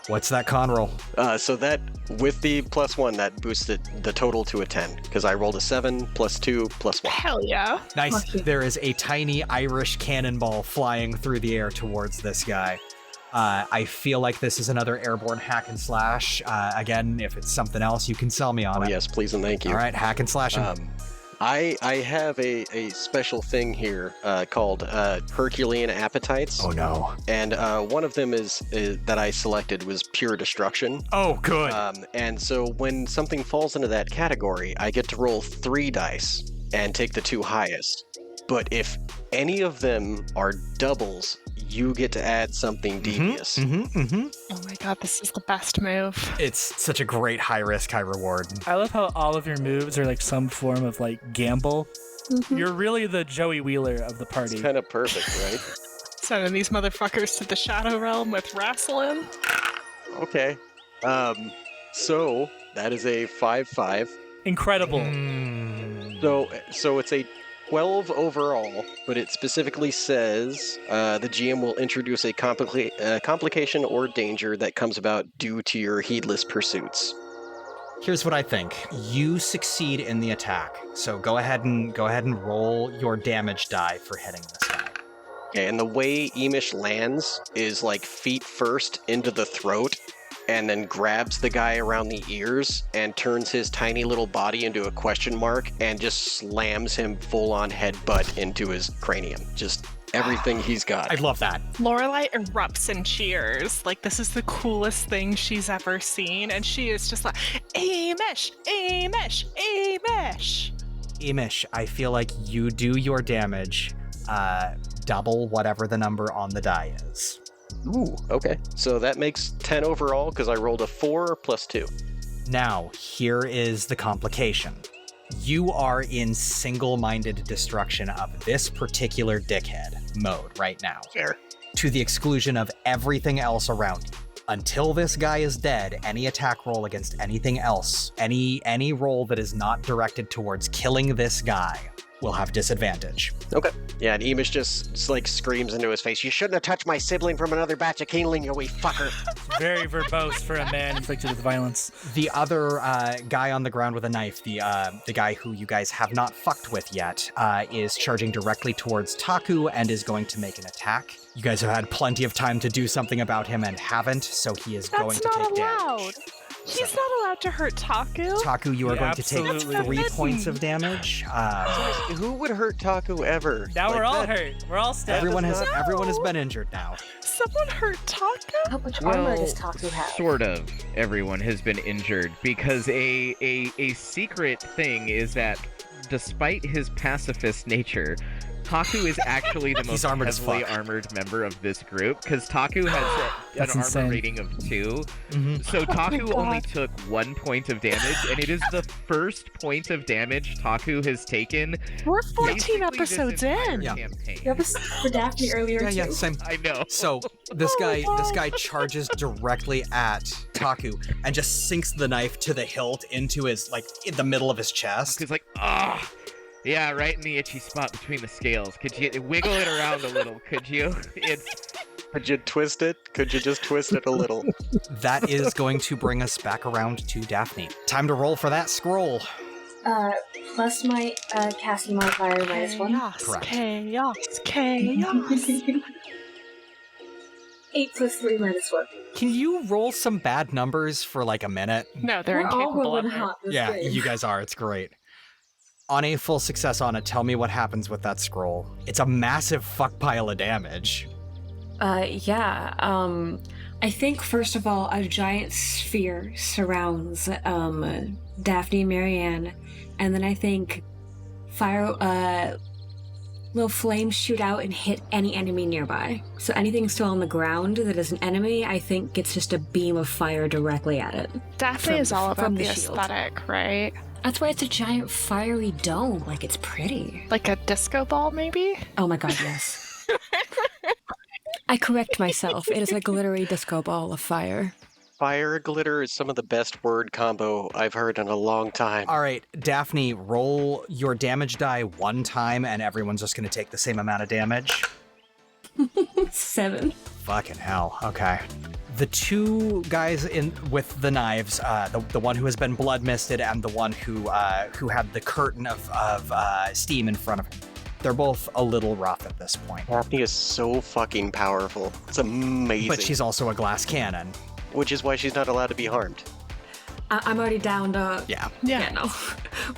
S2: What's that con roll?
S7: So that, with the +1, that boosted the total to a 10, because I rolled a 7, +2, +1.
S3: Hell yeah.
S2: Nice.
S8: Lucky.
S2: There is a tiny Irish cannonball flying through the air towards this guy. I feel like this is another airborne hack and slash. Again, if it's something else, you can sell me on
S7: Oh,
S2: it.
S7: yes, please and thank you.
S2: All right, hack and slash him.
S7: I have a special thing here called Herculean Appetites.
S2: Oh no.
S7: And one of them is that I selected was Pure Destruction.
S2: Oh, good.
S7: And so when something falls into that category, I get to roll 3 dice and take the 2 highest. But if any of them are doubles, you get to add something devious.
S3: Oh my god, this is the best move.
S2: It's such a great high risk, high reward.
S5: I love how all of your moves are like some form of like gamble. You're really the Joey Wheeler of the party.
S7: It's kind of perfect, right?
S3: Sending these motherfuckers to the Shadow Realm with wrestling.
S7: Okay. So that is a 5/5.
S5: Incredible.
S7: So it's a 12 overall, but it specifically says the GM will introduce a complication or danger that comes about due to your heedless pursuits.
S2: Here's what I think. You succeed in the attack, so go ahead and roll your damage die for hitting this guy.
S7: Okay, and the way Iimish lands is like feet first into the throat, and then grabs the guy around the ears and turns his tiny little body into a question mark and just slams him full on headbutt into his cranium. Just everything he's got.
S2: I love that.
S3: Lorelei erupts in cheers. Like, this is the coolest thing she's ever seen. And she is just like, Iimish, Iimish, Iimish.
S2: Iimish, I feel like you do your damage, double whatever the number on the die is.
S7: Ooh, okay. So that makes 10 overall because I rolled a 4 plus 2.
S2: Now, here is the complication. You are in single-minded destruction of this particular dickhead mode right now,
S7: Fair.
S2: to the exclusion of everything else around you. Until this guy is dead, any attack roll against anything else, any roll that is not directed towards killing this guy, will have disadvantage.
S7: Okay. Yeah, and Iimish just like screams into his face, "You shouldn't have touched my sibling from another batch of kindling, you wee fucker."
S5: Very verbose for a man inflicted with violence.
S2: The other guy on the ground with a knife, the guy who you guys have not fucked with yet, is charging directly towards Taku and is going to make an attack. You guys have had plenty of time to do something about him and haven't, so he is going to take damage.
S3: He's not allowed to hurt Taku.
S2: Taku, you are going to take
S5: Absolutely.
S2: 3 points of damage.
S7: Who would hurt Taku ever?
S5: Now
S7: Like
S5: we're all
S7: that-
S5: hurt. We're all stabbed.
S2: Everyone has
S7: not-
S2: everyone has been injured now.
S3: Someone hurt Taku?
S8: How much armor does Taku have?
S4: Sort of everyone has been injured because a secret thing is that despite his pacifist nature, Taku is actually the
S2: He's
S4: most
S2: armored as
S4: heavily
S2: fuck.
S4: armored member of this group because Taku has an
S5: That's
S4: armor
S5: insane.
S4: rating of 2.
S2: Mhm.
S4: So Taku
S3: God.
S4: only took 1 point of damage, and it is the first point of damage Taku has taken.
S3: We're 14
S4: basically this
S3: episodes
S4: entire
S3: in.
S2: Yeah.
S4: campaign.
S8: You have this for Daphne earlier
S2: Yeah,
S8: too.
S2: same.
S4: I know.
S2: So this guy charges directly at Taku and just sinks the knife to the hilt into his in the middle of his chest.
S4: Taku's like, ah. Yeah, right in the itchy spot between the scales. Could you wiggle it around a little? Could you? It's
S7: Could you twist it? Could you just twist it a little?
S2: That is going to bring us back around to Daphne. Time to roll for that scroll.
S8: Plus my casting modifier -1.
S3: Chaos,
S2: Correct.
S3: chaos, chaos.
S8: 8 plus 3 -1.
S2: Can you roll some bad numbers for like a minute?
S3: No, they're
S8: We're all
S3: incapable of
S8: rolling
S3: it.
S8: hot this
S2: Yeah,
S8: game.
S2: you guys are. It's great. On a full success on it, tell me what happens with that scroll. It's a massive fuck pile of damage.
S6: Yeah. I think first of all, a giant sphere surrounds Daphne and Marianne, and then I think little flames shoot out and hit any enemy nearby. So anything still on the ground that is an enemy, I think gets just a beam of fire directly at it.
S3: Daphne is all about
S6: from
S3: the
S6: the shield.
S3: aesthetic, right?
S6: That's why it's a giant fiery dome. Like, it's pretty.
S3: Like a disco ball, maybe?
S6: Oh my god, yes. I correct myself. It is a glittery disco ball of fire.
S7: Fire glitter is some of the best word combo I've heard in a long time.
S2: All right, Daphne, roll your damage die 1 time, and everyone's just going to take the same amount of damage.
S6: 7.
S2: Fucking hell. Okay. The 2 guys with the knives, the one who has been blood misted and the one who had the curtain of steam in front of him, they're both a little rough at this point.
S7: Daphne is so fucking powerful. It's amazing.
S2: But she's also a glass cannon.
S7: Which is why she's not allowed to be harmed.
S6: I'm already down to...
S2: Yeah.
S6: Yeah, no.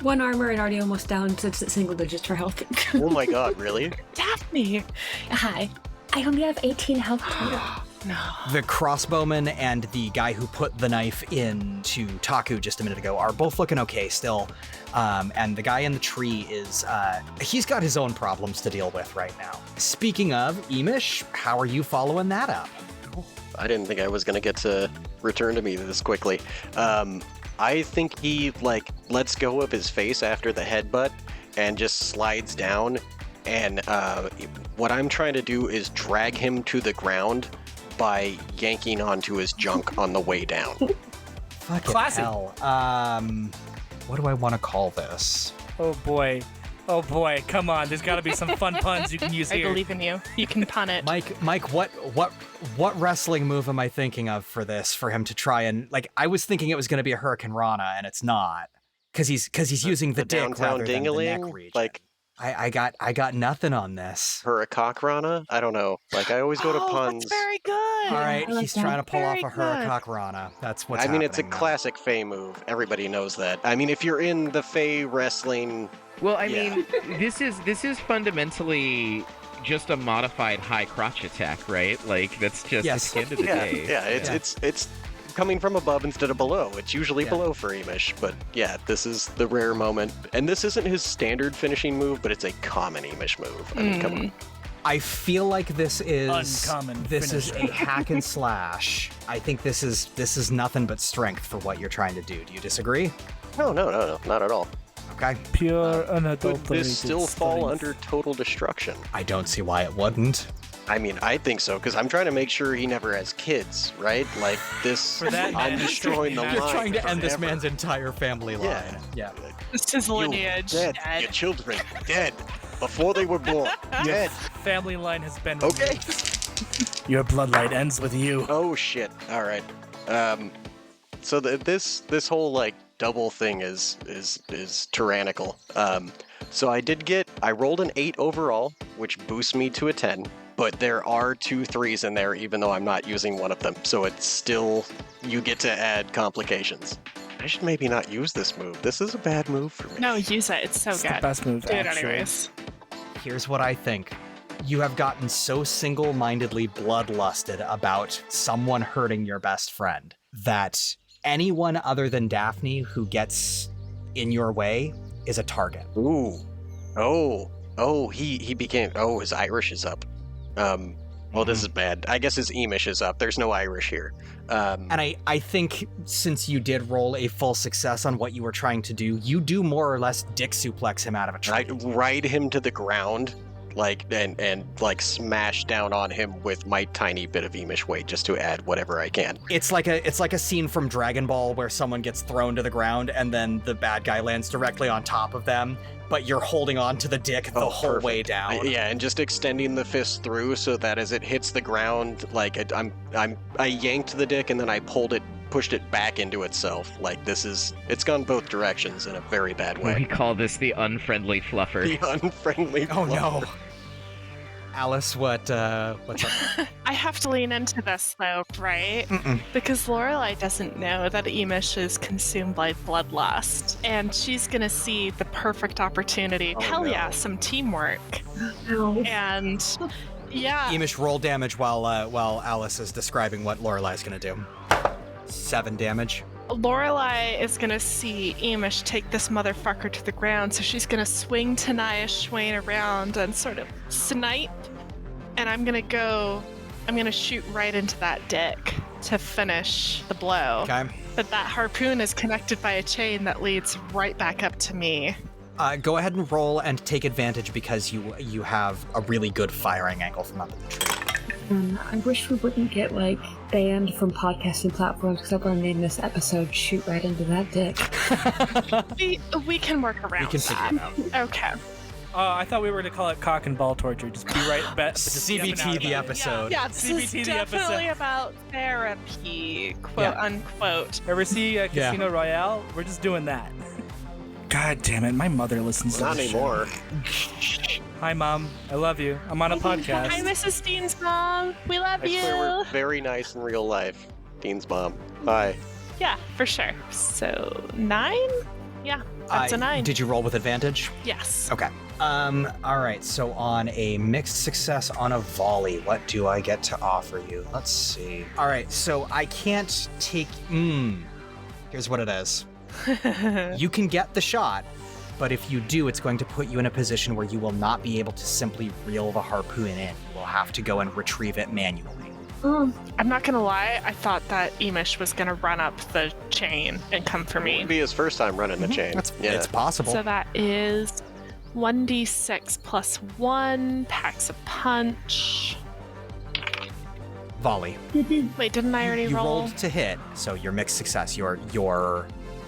S6: 1 armor and already almost down to single digits for health.
S7: Oh my god, really?
S3: Daphne!
S6: Hi. I only have 18 health total.
S3: No.
S2: The crossbowman and the guy who put the knife into Taku just a minute ago are both looking okay still. And the guy in the tree is, he's got his own problems to deal with right now. Speaking of, Iimish, how are you following that up?
S7: I didn't think I was gonna get to return to me this quickly. I think he, lets go of his face after the headbutt and just slides down. And what I'm trying to do is drag him to the ground by yanking onto his junk on the way down.
S2: Fucking
S5: Classy.
S2: hell. What do I want to call this?
S5: Oh boy. Oh boy. Come on. There's got to be some fun puns you can use
S3: I
S5: here.
S3: believe in you. You can pun it.
S2: Mike, what wrestling move am I thinking of for this? For him to try and I was thinking it was going to be a Hurricane Rana, and it's not, because he's using the dick
S7: downtown
S2: rather than the neck
S7: dingaling,
S2: region. I got nothing on this.
S7: Hurricane I don't know. I always go to puns.
S3: That's very good.
S2: All right,
S8: I like
S2: he's
S8: that.
S2: trying to pull
S3: Very
S2: off a
S3: good.
S2: Hurricane Rana. That's what's
S7: I mean, it's a
S2: happening now.
S7: classic Fey move. Everybody knows that. I mean, if you're in the Fey wrestling,
S4: Well, I
S7: Yeah.
S4: mean, this is fundamentally just a modified high crotch attack, right? Like that's just
S2: Yes.
S4: the end of the day.
S7: Yeah, it's coming from above instead of below. It's usually below for Iimish, but yeah, this is the rare moment. And this isn't his standard finishing move, but it's a common Iimish move. I mean, come on.
S2: I feel like this is
S5: Uncommon
S2: This is
S5: finisher.
S2: a hack and slash. I think this is nothing but strength for what you're trying to do. Do you disagree?
S7: No, not at all.
S2: Okay.
S5: Pure
S7: Could
S5: unadulterated
S7: this still fall
S5: strength.
S7: under total destruction?
S2: I don't see why it wouldn't.
S7: I mean, I think so, because I'm trying to make sure he never has kids, right? Like this,
S5: For that
S7: I'm
S5: man,
S7: destroying the
S5: You're
S7: line.
S2: Trying to end this
S7: forever.
S2: man's entire family line.
S7: Yeah.
S2: Yeah.
S3: This is lineage.
S7: Dead. Your children dead before they were born. Dead.
S5: Family line has been
S7: Okay.
S5: Your bloodline ends with you.
S7: Oh shit. All right. So this whole like double thing is tyrannical. So I rolled an 8 overall, which boosts me to a 10. But there are 2 3s in there, even though I'm not using one of them. So it's still, you get to add complications. I should maybe not use this move. This is a bad move for me.
S3: No, use it. It's so
S5: It's the
S3: good.
S5: best move,
S3: Do it
S5: actually.
S3: anyways.
S2: Here's what I think. You have gotten so single-mindedly bloodlusted about someone hurting your best friend that anyone other than Daphne who gets in your way is a target.
S7: Ooh. Oh, he became, his Irish is up. Well, this is bad. I guess his Iimish is up. There's no Irish here.
S2: And I think since you did roll a full success on what you were trying to do, you do more or less dick suplex him out of a tree.
S7: I ride him to the ground, like, and like smash down on him with my tiny bit of Iimish weight just to add whatever I can.
S2: It's like a scene from Dragon Ball where someone gets thrown to the ground and then the bad guy lands directly on top of them, but you're holding on to the dick the whole
S7: Perfect.
S2: way down.
S7: Yeah, and just extending the fist through so that as it hits the ground, like I yanked the dick and then I pushed it back into itself. Like it's gone both directions in a very bad
S4: We
S7: way.
S4: call this the unfriendly fluffer.
S7: The unfriendly.
S2: Oh no.
S7: fluffer.
S2: Alice, what's up?
S3: I have to lean into this though, right?
S2: Mm-mm.
S3: Because Lorelei doesn't know that Iimish is consumed by bloodlust, and she's gonna see the perfect opportunity.
S7: Oh,
S3: Hell
S7: no.
S3: yeah, some teamwork.
S8: No.
S3: And yeah,
S2: Iimish, roll damage while Alice is describing what Lorelei's gonna do. 7 damage.
S3: Lorelei is gonna see Iimish take this motherfucker to the ground, so she's gonna swing Tanaya Schwain around and sort of snipe, and I'm gonna shoot right into that dick to finish the blow.
S2: Okay.
S3: But that harpoon is connected by a chain that leads right back up to me.
S2: Go ahead and roll and take advantage because you have a really good firing angle from up in the tree.
S6: I wish we wouldn't get banned from podcasting platforms because I'm going to name this episode "Shoot Right Into That Dick."
S3: We can work around
S2: We can
S3: that.
S2: figure it out.
S3: Okay.
S5: I thought we were going to call it cock and ball torture. Just be right back.
S2: CBT the episode.
S3: Yeah, this
S5: CBT
S3: is
S5: the
S3: definitely
S5: episode.
S3: about therapy, quote unquote.
S5: Ever see Casino Royale? We're just doing that. God damn it, my mother listens to
S7: Not
S5: this
S7: anymore.
S5: shit. Hi, Mom. I love you. I'm on a podcast.
S3: Hi, Mrs. Dean's mom. We love
S7: I
S3: you.
S7: swear we're very nice in real life. Dean's mom. Bye.
S3: Yeah, for sure. So 9? Yeah, that's a 9.
S2: Did you roll with advantage?
S3: Yes.
S2: Okay. All right. So on a mixed success on a volley, what do I get to offer you? Let's see. All right. So I can't take. Here's what it is. You can get the shot, but if you do, it's going to put you in a position where you will not be able to simply reel the harpoon in. You will have to go and retrieve it manually.
S3: I'm not gonna lie, I thought that Iimish was gonna run up the chain and come for
S7: It
S3: me.
S7: would be his first time running the chain.
S2: It's possible.
S3: So that is 1d6 plus 1, packs a punch.
S2: Volley.
S3: Wait, didn't I already
S2: You
S3: roll?
S2: rolled to hit, so your mixed success.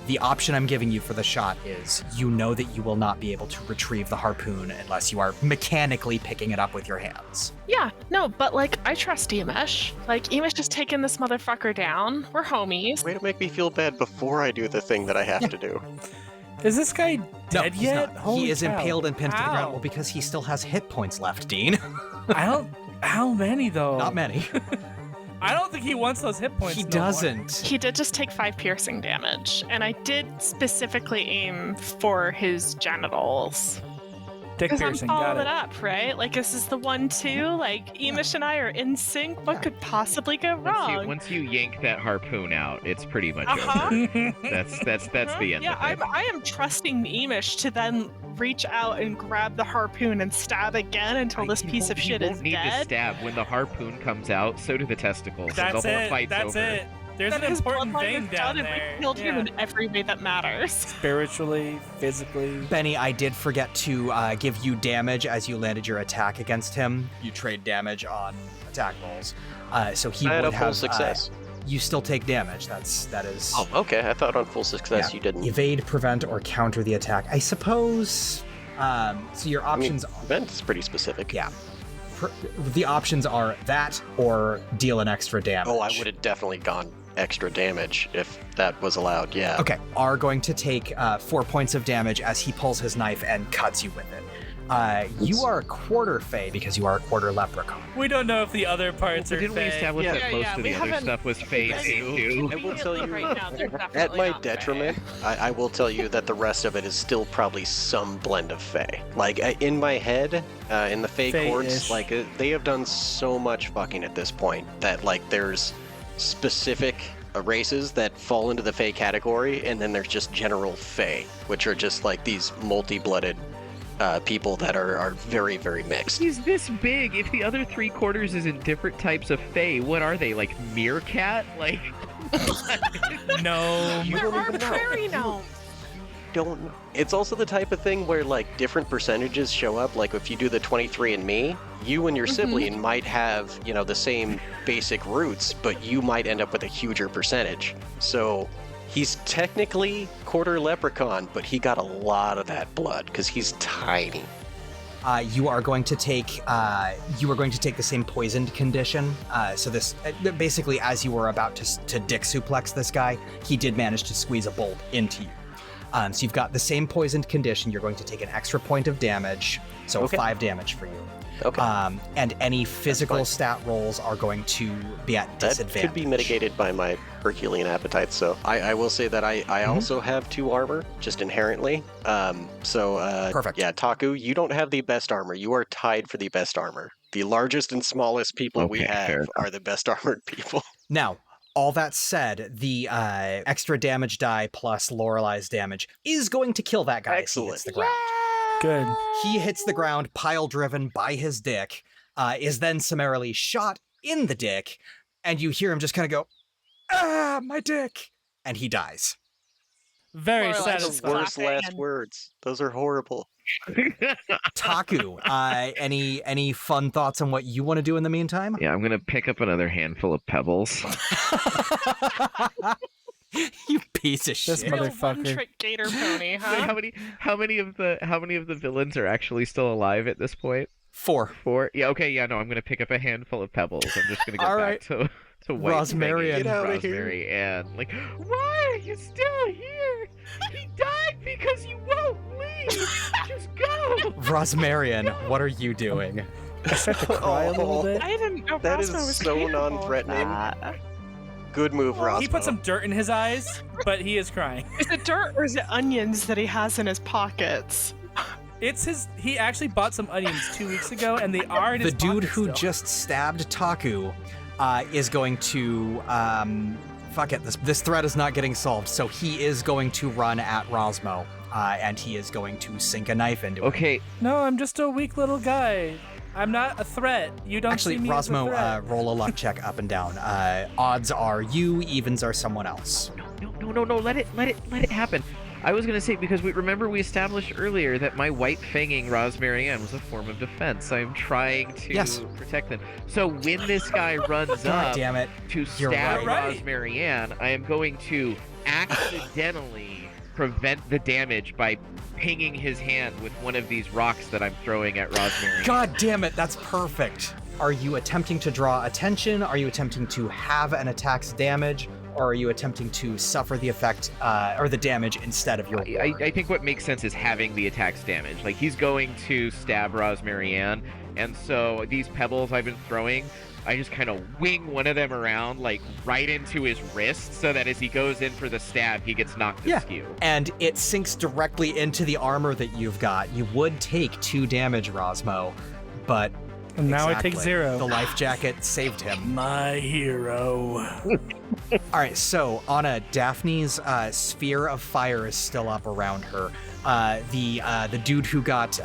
S2: The option I'm giving you for the shot is you know that you will not be able to retrieve the harpoon unless you are mechanically picking it up with your hands.
S3: Yeah, no, but I trust Iimish. Iimish has taken this motherfucker down. We're homies.
S7: Way to make me feel bad before I do the thing that I have to do.
S5: Is this guy
S2: No,
S5: dead
S2: he's
S5: yet?
S2: not.
S5: Holy
S2: He is
S5: cow.
S2: impaled and pinned to the ground.
S5: Ow.
S2: Well, because he still has hit points left, Dean.
S5: I don't. How many though?
S2: Not many.
S5: I don't think he wants those hit points.
S2: He
S5: no more.
S2: doesn't.
S3: He did just take 5 piercing damage, and I did specifically aim for his genitals.
S5: Dick
S3: Because I'm
S5: piercing, got
S3: following
S5: it.
S3: up, right? Like, this is the 1-2. Like, Iimish and I are in sync. What could possibly go wrong?
S4: Once you yank that harpoon out, it's pretty much
S3: Uh-huh.
S4: over. That's the end
S3: Yeah,
S4: of it.
S3: I am trusting Iimish to then reach out and grab the harpoon and stab again until this piece of shit
S4: you
S3: is
S4: won't need to
S3: dead.
S4: stab. When the harpoon comes out, so do the testicles. and
S5: That's
S4: the whole
S5: it.
S4: fight's
S5: That's
S4: over.
S5: it. There's
S3: Then
S5: an
S3: his
S5: important
S3: bloodline
S5: vein
S3: is
S5: down
S3: done,
S5: there.
S3: and we killed him in every way that matters.
S5: Spiritually, physically.
S2: Benny, I did forget to give you damage as you landed your attack against him. You trade damage on attack rolls, so he
S7: I had
S2: would
S7: a full
S2: have
S7: success.
S2: you still take damage. That is.
S7: Oh, okay. I thought on full success
S2: Yeah.
S7: you didn't.
S2: Evade, prevent, or counter the attack. I suppose. So your
S7: I mean,
S2: options.
S7: Vent's pretty specific.
S2: Yeah. The options are that or deal an extra damage.
S7: Oh, I would have definitely gone extra damage if that was allowed. Yeah.
S2: Okay, are going to take 4 points of damage as he pulls his knife and cuts you with it. You are a quarter Fey because you are a quarter leprechaun.
S5: We don't know if the other parts are
S4: Didn't we
S5: fake.
S4: establish
S7: Yeah.
S4: that
S3: Yeah,
S4: most
S3: yeah,
S4: of
S3: we
S4: the other
S3: haven't-
S4: stuff was fake too?
S7: I will tell you,
S3: Right now, they're
S7: at
S3: definitely
S7: my
S3: not fair.
S7: detriment, I will tell you that the rest of it is still probably some blend of Fey. Like, in my head, in the Fey
S5: Fey-ish.
S7: courts, like, they have done so much fucking at this point that, like, there's specific races that fall into the Fey category, and then there's just general Fey, which are just, like, these multi-blooded people that are very, very mixed.
S4: He's this big. If the other 3/4 is in different types of Fey, what are they? Like meerkat? Like
S5: No.
S7: You
S3: There
S7: don't
S3: are
S7: even know.
S3: prairie gnomes.
S7: Don't know. It's also the type of thing where like different percentages show up. Like if you do the 23andMe, you and your sibling might have, you know, the same basic roots, but you might end up with a huger percentage. So he's technically quarter leprechaun, but he got a lot of that blood because he's tiny.
S2: You are going to take the same poisoned condition. So this basically, as you were about to dick suplex this guy, he did manage to squeeze a bolt into you. So you've got the same poisoned condition. You're going to take an extra point of damage, so
S7: Okay.
S2: 5 damage for you.
S7: Okay.
S2: And any physical
S7: fine.
S2: stat rolls are going to be at
S7: That
S2: disadvantage.
S7: could be mitigated by my Herculean appetite. So I will say that I also have 2 armor, just inherently.
S2: Perfect.
S7: Yeah, Taku, you don't have the best armor. You are tied for the best armor. The largest and smallest people we
S4: Okay, fair
S7: have
S4: enough.
S7: are the best armored people.
S2: Now, all that said, the extra damage die plus Lorelei's damage is going to kill that guy as he hits
S7: Excellent.
S2: the ground.
S5: Good.
S2: He hits the ground, pile driven by his dick, is then summarily shot in the dick, and you hear him just kind of go, "Ah, my dick," and he dies.
S5: Very
S3: Or like
S7: That's the
S5: satisfying.
S7: worst last
S3: and-
S7: words. Those are horrible.
S2: Taku, any fun thoughts on what you want to do in the meantime?
S4: Yeah, I'm gonna pick up another handful of pebbles.
S2: You piece of
S5: This
S2: shit.
S5: mother-
S3: Real
S5: Motherfucker.
S3: one-trick gator pony,
S4: Wait,
S3: huh?
S4: how many of the villains are actually still alive at this point?
S2: 4.
S4: 4? Yeah, okay, yeah, no, I'm gonna pick up a handful of pebbles. I'm just gonna go
S2: All
S4: back
S2: right.
S4: to White
S2: Rosmarianne.
S4: Fanging
S7: Get outta here.
S4: Rosmarianne. Like, why are you still here? He died because you won't leave. Just go.
S2: Rosmarianne, what are you doing?
S5: I start to cry a little bit.
S3: I didn't know
S7: That is
S3: Rosmo was
S7: so
S3: capable of
S7: non-threatening.
S3: that.
S7: Good move, Rosmo.
S5: He put some dirt in his eyes, but he is crying.
S3: Is it dirt or is it onions that he has in his pockets?
S5: It's his. He actually bought some onions 2 weeks ago, and they are in
S2: The
S5: his
S2: dude
S5: pocket
S2: who
S5: still.
S2: just stabbed Taku is going to fuck it. This threat is not getting solved, so he is going to run at Rosmo, and he is going to sink a knife into him.
S4: Okay,
S5: No, I'm just a weak little guy. I'm not a threat. You don't
S2: Actually,
S5: see me as a
S2: Rosmo,
S5: threat.
S2: roll a luck check up and down. Odds are you, evens are someone else.
S4: no, let it happen. I was gonna say, because we established earlier that my white fanging Rosmarianne was a form of defense. I'm trying to
S2: Yes.
S4: protect them. So when this guy runs
S2: God
S4: up
S2: damn it.
S4: to
S2: You're
S4: stab
S5: right.
S4: Rosmarianne, I am going to accidentally prevent the damage by pinging his hand with one of these rocks that I'm throwing at Rosmarianne.
S2: God damn it, that's perfect. Are you attempting to draw attention? Are you attempting to have an attack's damage? Or are you attempting to suffer the effect or the damage instead of your ward?
S4: I think what makes sense is having the attack's damage. Like, he's going to stab Rosmarianne, and so these pebbles I've been throwing I just kind of wing one of them around, like, right into his wrist, so that as he goes in for the stab, he gets knocked askew.
S2: And it sinks directly into the armor that you've got. You would take 2 damage, Rosmo, but
S5: And now I
S2: exactly,
S5: take 0.
S2: the life jacket saved him.
S5: My hero.
S2: All right, so Onna, Daphne's sphere of fire is still up around her. The dude who got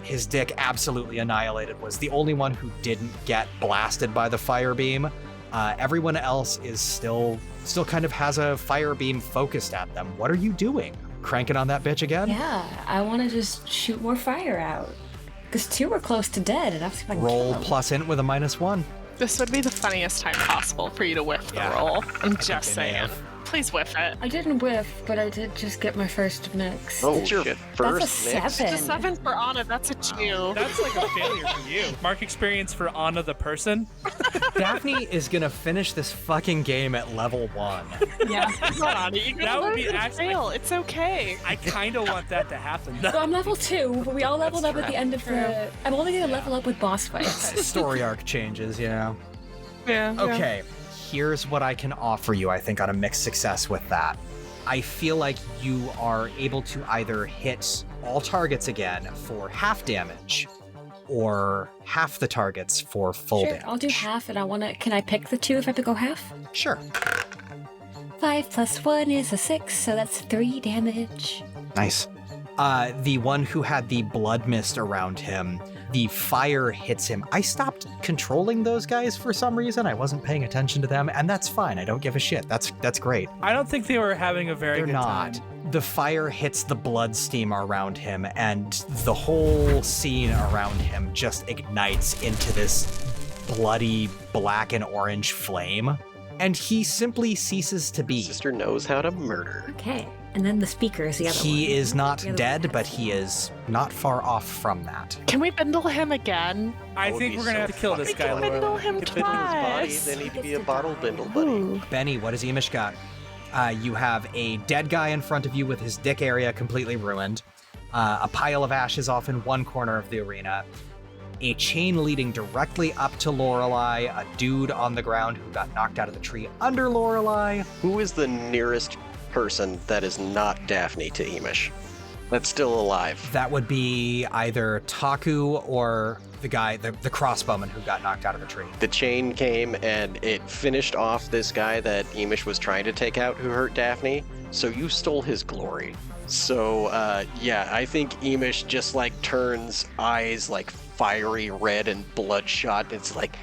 S2: his dick absolutely annihilated was the only one who didn't get blasted by the fire beam. Everyone else is still kind of has a fire beam focused at them. What are you doing? Cranking on that bitch again?
S6: Yeah, I want to just shoot more fire out. Because 2 were close to dead, and I was like,
S2: Roll plus int with a -1.
S3: This would be the funniest time possible for you to whiff the roll. I'm just
S2: they may
S3: saying.
S2: have.
S3: Please whiff it.
S6: I didn't whiff, but I did just get my first mix.
S7: Oh, It's your shit.
S6: That's a
S7: First mix.
S6: 7.
S3: It's a 7 for Anna. That's a 2.
S5: That's like a failure for you. Mark experience for Onna the person.
S2: Daphne is gonna finish this fucking game at level 1.
S3: Yeah. Come on, you
S5: That would be
S3: actually
S5: actually-
S3: fail. It's okay.
S5: I kind of want that to happen.
S6: So I'm level 2, but we all leveled up at the end of the... I'm only going to level up with boss fights.
S2: Story arc changes, you know?
S3: Yeah.
S2: Okay, here's what I can offer you, I think, on a mixed success with that. I feel like you are able to either hit all targets again for half damage, or half the targets for full
S6: Sure,
S2: damage.
S6: I'll do half, and I want to... Can I pick the 2 if I have to go half?
S2: Sure.
S6: 5 plus 1 is a 6, so that's 3 damage.
S2: Nice. The one who had the blood mist around him, the fire hits him. I stopped controlling those guys for some reason. I wasn't paying attention to them, and that's fine. I don't give a shit. That's great.
S5: I don't think they were having a very
S2: They're
S5: good
S2: not.
S5: time.
S2: The fire hits the blood steam around him, and the whole scene around him just ignites into this bloody black and orange flame, and he simply ceases to be.
S7: Sister knows how to murder.
S6: Okay, and then the speaker is the other one.
S2: He is not
S6: The other
S2: dead,
S6: one.
S2: but he is not far off from that.
S3: Can we bindle him again?
S5: I
S7: would
S5: think
S7: be
S5: we're gonna
S7: so
S5: have to kill this
S3: We
S5: guy,
S3: can bindle
S5: Lorelei.
S3: him
S7: If it bindle his body,
S3: twice.
S7: then he could be a
S6: Gets to
S7: bottle
S6: die.
S7: bindle buddy.
S3: Ooh.
S2: Benny, what has Iimish got? You have a dead guy in front of you with his dick area completely ruined, a pile of ashes off in one corner of the arena, a chain leading directly up to Lorelei, a dude on the ground who got knocked out of the tree under Lorelei.
S7: Who is the nearest person that is not Daphne to Iimish? That's still alive.
S2: That would be either Taku or the guy, the crossbowman who got knocked out of the tree.
S7: The chain came and it finished off this guy that Iimish was trying to take out who hurt Daphne. So you stole his glory. So yeah, I think Iimish just like turns eyes like fiery red and bloodshot. It's like,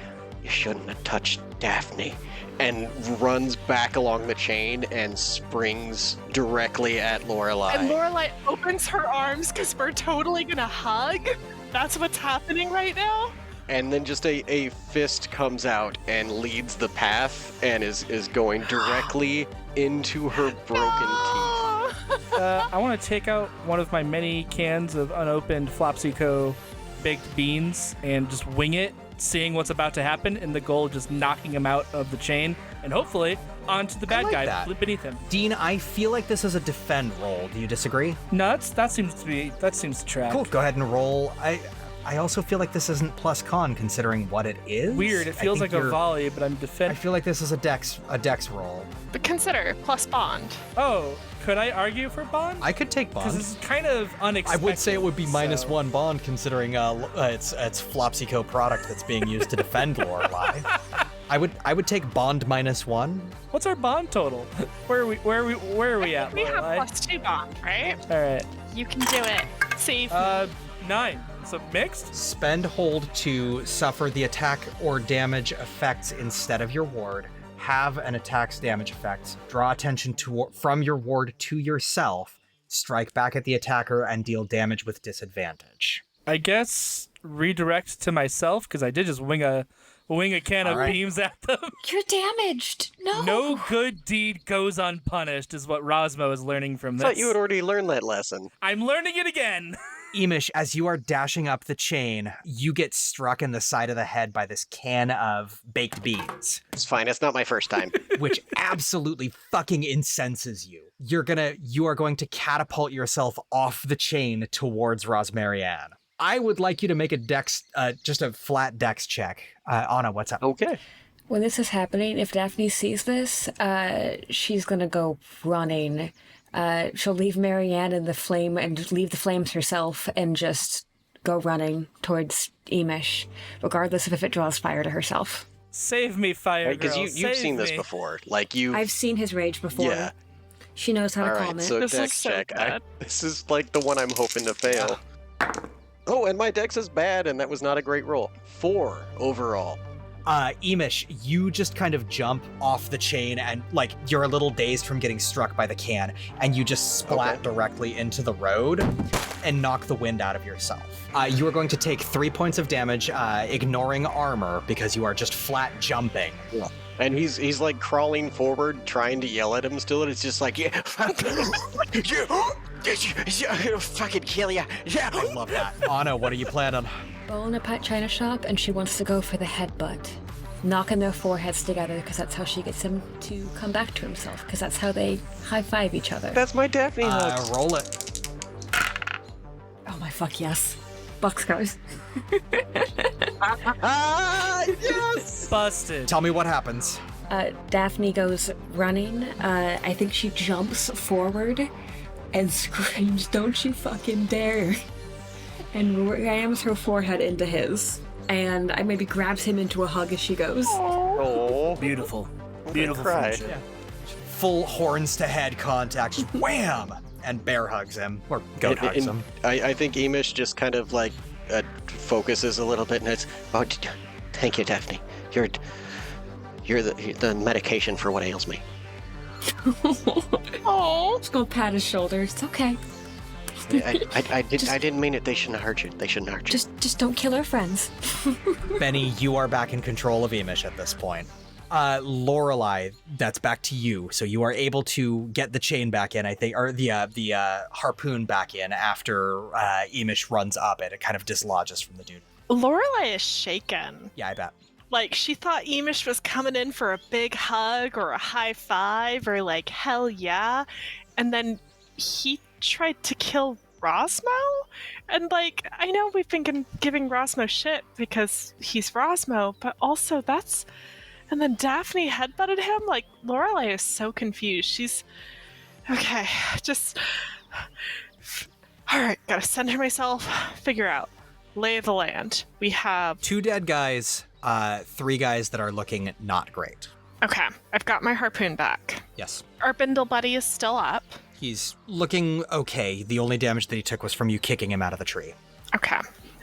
S7: you shouldn't have touched Daphne. And runs back along the chain and springs directly at Lorelei.
S3: And Lorelei opens her arms because we're totally gonna hug. That's what's happening right now.
S7: And then just a fist comes out and leads the path and is going directly into her broken teeth.
S5: I want to take out one of my many cans of unopened Flopsy-Co baked beans and just wing it, seeing what's about to happen, and the goal of just knocking him out of the chain and hopefully onto the bad
S2: like
S5: guy
S2: that.
S5: beneath him.
S2: Dean, I feel like this is a defend roll. Do you disagree?
S5: No, that seems to track.
S2: Cool. Go ahead and roll. I also feel like this isn't plus con considering what it is.
S5: Weird. It
S2: I
S5: feels
S2: think
S5: like a
S2: you're-
S5: volley, but I'm
S2: I
S5: defending.
S2: feel like this is a dex roll.
S3: But consider plus bond.
S5: Oh, could I argue for Bond?
S2: I could take
S5: Because
S2: bond.
S5: this is kind of
S2: I
S5: unexpected.
S2: would say it would be
S5: so-
S2: -1 bond considering it's Flopsy-Co product that's being used to defend Lorelei. I would take bond -1.
S5: What's our bond total? Where are we at?
S3: We have
S5: Lorelei?
S3: +2 bond, right?
S5: All right.
S3: You can do it. Save me.
S5: 9. So mixed.
S2: Spend hold to suffer the attack or damage effects instead of your ward. Have an attack's damage effect. Draw attention from your ward to yourself. Strike back at the attacker and deal damage with disadvantage.
S5: I guess redirect to myself because I did just wing a can of
S2: All right.
S5: beams at them.
S6: You're damaged. No.
S5: No good deed goes unpunished is what Rosmo is learning from
S7: I
S5: this.
S7: thought you had already learned that lesson.
S5: I'm learning it again.
S2: Iimish, as you are dashing up the chain, you get struck in the side of the head by this can of baked beans,
S7: It's fine. It's not my first time.
S2: which absolutely fucking incenses you. You are going to catapult yourself off the chain towards Rosmarianne. I would like you to make a dex, just a flat dex check. Onna, what's up?
S7: Okay.
S6: When this is happening, if Daphne sees this, she's gonna go running. She'll leave Marianne in the flame and leave the flames herself and just go running towards Iimish, regardless of if it draws fire to herself.
S5: Save me, fire
S7: Because
S5: girl.
S7: you've seen this
S5: me.
S7: before. Like, you.
S6: I've seen his rage before.
S7: Yeah.
S6: She knows how to calm
S7: Alright,
S6: it.
S7: so
S3: This is
S7: dex
S3: so
S7: check.
S3: bad.
S7: This is like the one I'm hoping to fail. Oh, and my dex is bad, and that was not a great roll. 4 overall.
S2: Iimish, you just kind of jump off the chain and, like, you're a little dazed from getting struck by the can, and you just splat directly into the road and knock the wind out of yourself. You are going to take 3 points of damage, ignoring armor, because you are just flat jumping.
S7: Yeah. And he's like crawling forward, trying to yell at him still, and it's just like, yeah, fucking kill ya. Yeah.
S2: I love that. Anna, what are you planning?
S6: Bowl in a china shop, and she wants to go for the headbutt. Knocking their foreheads together, because that's how she gets him to come back to himself, because that's how they high-five each other.
S7: That's my Daphne hug.
S2: Roll it.
S6: Oh my fuck yes. Boxcars.
S7: Yes!
S5: Busted.
S2: Tell me what happens.
S6: Daphne goes running. I think she jumps forward and screams, "Don't you fucking dare!" and rams her forehead into his. And I maybe grabs him into a hug as she goes.
S7: Oh,
S5: Beautiful. Beautiful
S7: cry.
S5: friendship.
S2: Full horns to head contact, just wham! And bear hugs him, or goat hugs him.
S7: I think Iimish just kind of like focuses a little bit, and it's, oh, thank you, Daphne. You're the medication for what ails me.
S3: Oh,
S6: Just gonna pat his shoulders. It's okay.
S7: I didn't mean it. They shouldn't hurt you. They shouldn't hurt you.
S6: Just don't kill our friends.
S2: Benny, you are back in control of Iimish at this point. Lorelei, that's back to you. So you are able to get the chain back in, I think, or the harpoon back in after Iimish runs up and it kind of dislodges from the dude.
S3: Lorelei is shaken.
S2: Yeah, I bet.
S3: Like, she thought Iimish was coming in for a big hug or a high five or, like, hell yeah. And then he tried to kill Rosmo? And, like, I know we've been giving Rosmo shit because he's Rosmo, but also that's... And then Daphne headbutted him? Like, Lorelei is so confused. She's... Okay, just... Alright, gotta center myself, figure out. Lay of the land. We have...
S2: 2 dead guys, 3 guys that are looking not great.
S3: Okay, I've got my harpoon back.
S2: Yes.
S3: Our Bindle buddy is still up.
S2: He's looking okay. The only damage that he took was from you kicking him out of the tree.
S3: Okay.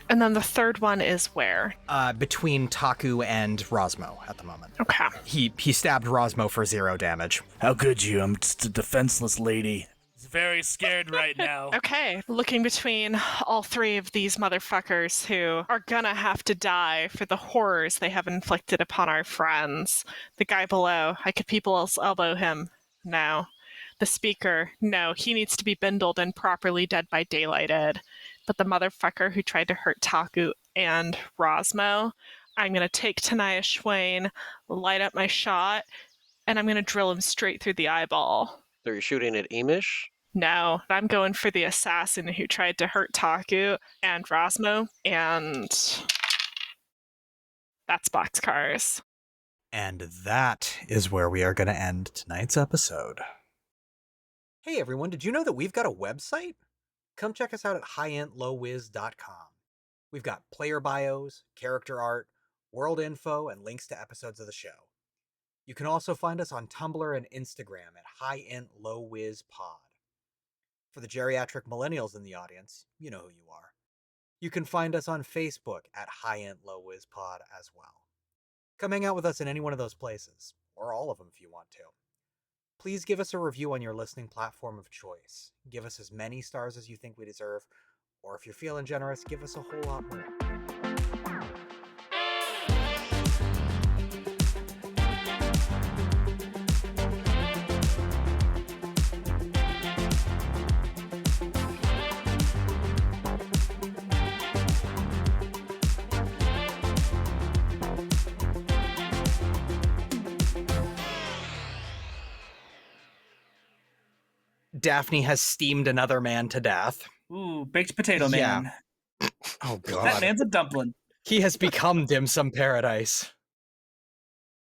S3: And then the third one is where?
S2: Between Taku and Rosmo at the moment.
S3: Okay.
S2: He stabbed Rosmo for 0 damage.
S5: How could you? I'm just a defenseless lady. He's very scared right now.
S3: Okay. Looking between all 3 of these motherfuckers who are gonna have to die for the horrors they have inflicted upon our friends. The guy below, I could people's elbow him. No. The speaker, no, he needs to be bindled and properly dead by daylighted. But the motherfucker who tried to hurt Taku and Rosmo, I'm going to take Tanaya Schwain, light up my shot, and I'm going to drill him straight through the eyeball.
S7: So you're shooting at Iimish?
S3: No, I'm going for the assassin who tried to hurt Taku and Rosmo, and that's boxcars.
S2: And that is where we are going to end tonight's episode. Hey everyone, did you know that we've got a website? Come check us out at highentlowwiz.com. We've got player bios, character art, world info, and links to episodes of the show. You can also find us on Tumblr and Instagram at highentlowwizpod. For the geriatric millennials in the audience, you know who you are. You can find us on Facebook at highentlowwizpod as well. Come hang out with us in any one of those places, or all of them if you want to. Please give us a review on your listening platform of choice. Give us as many stars as you think we deserve, or if you're feeling generous, give us a whole lot more. Daphne has steamed another man to death.
S5: Ooh, baked potato
S2: Yeah.
S5: man.
S2: Oh
S5: That
S2: god.
S5: man's a dumpling.
S2: He has become dim sum paradise.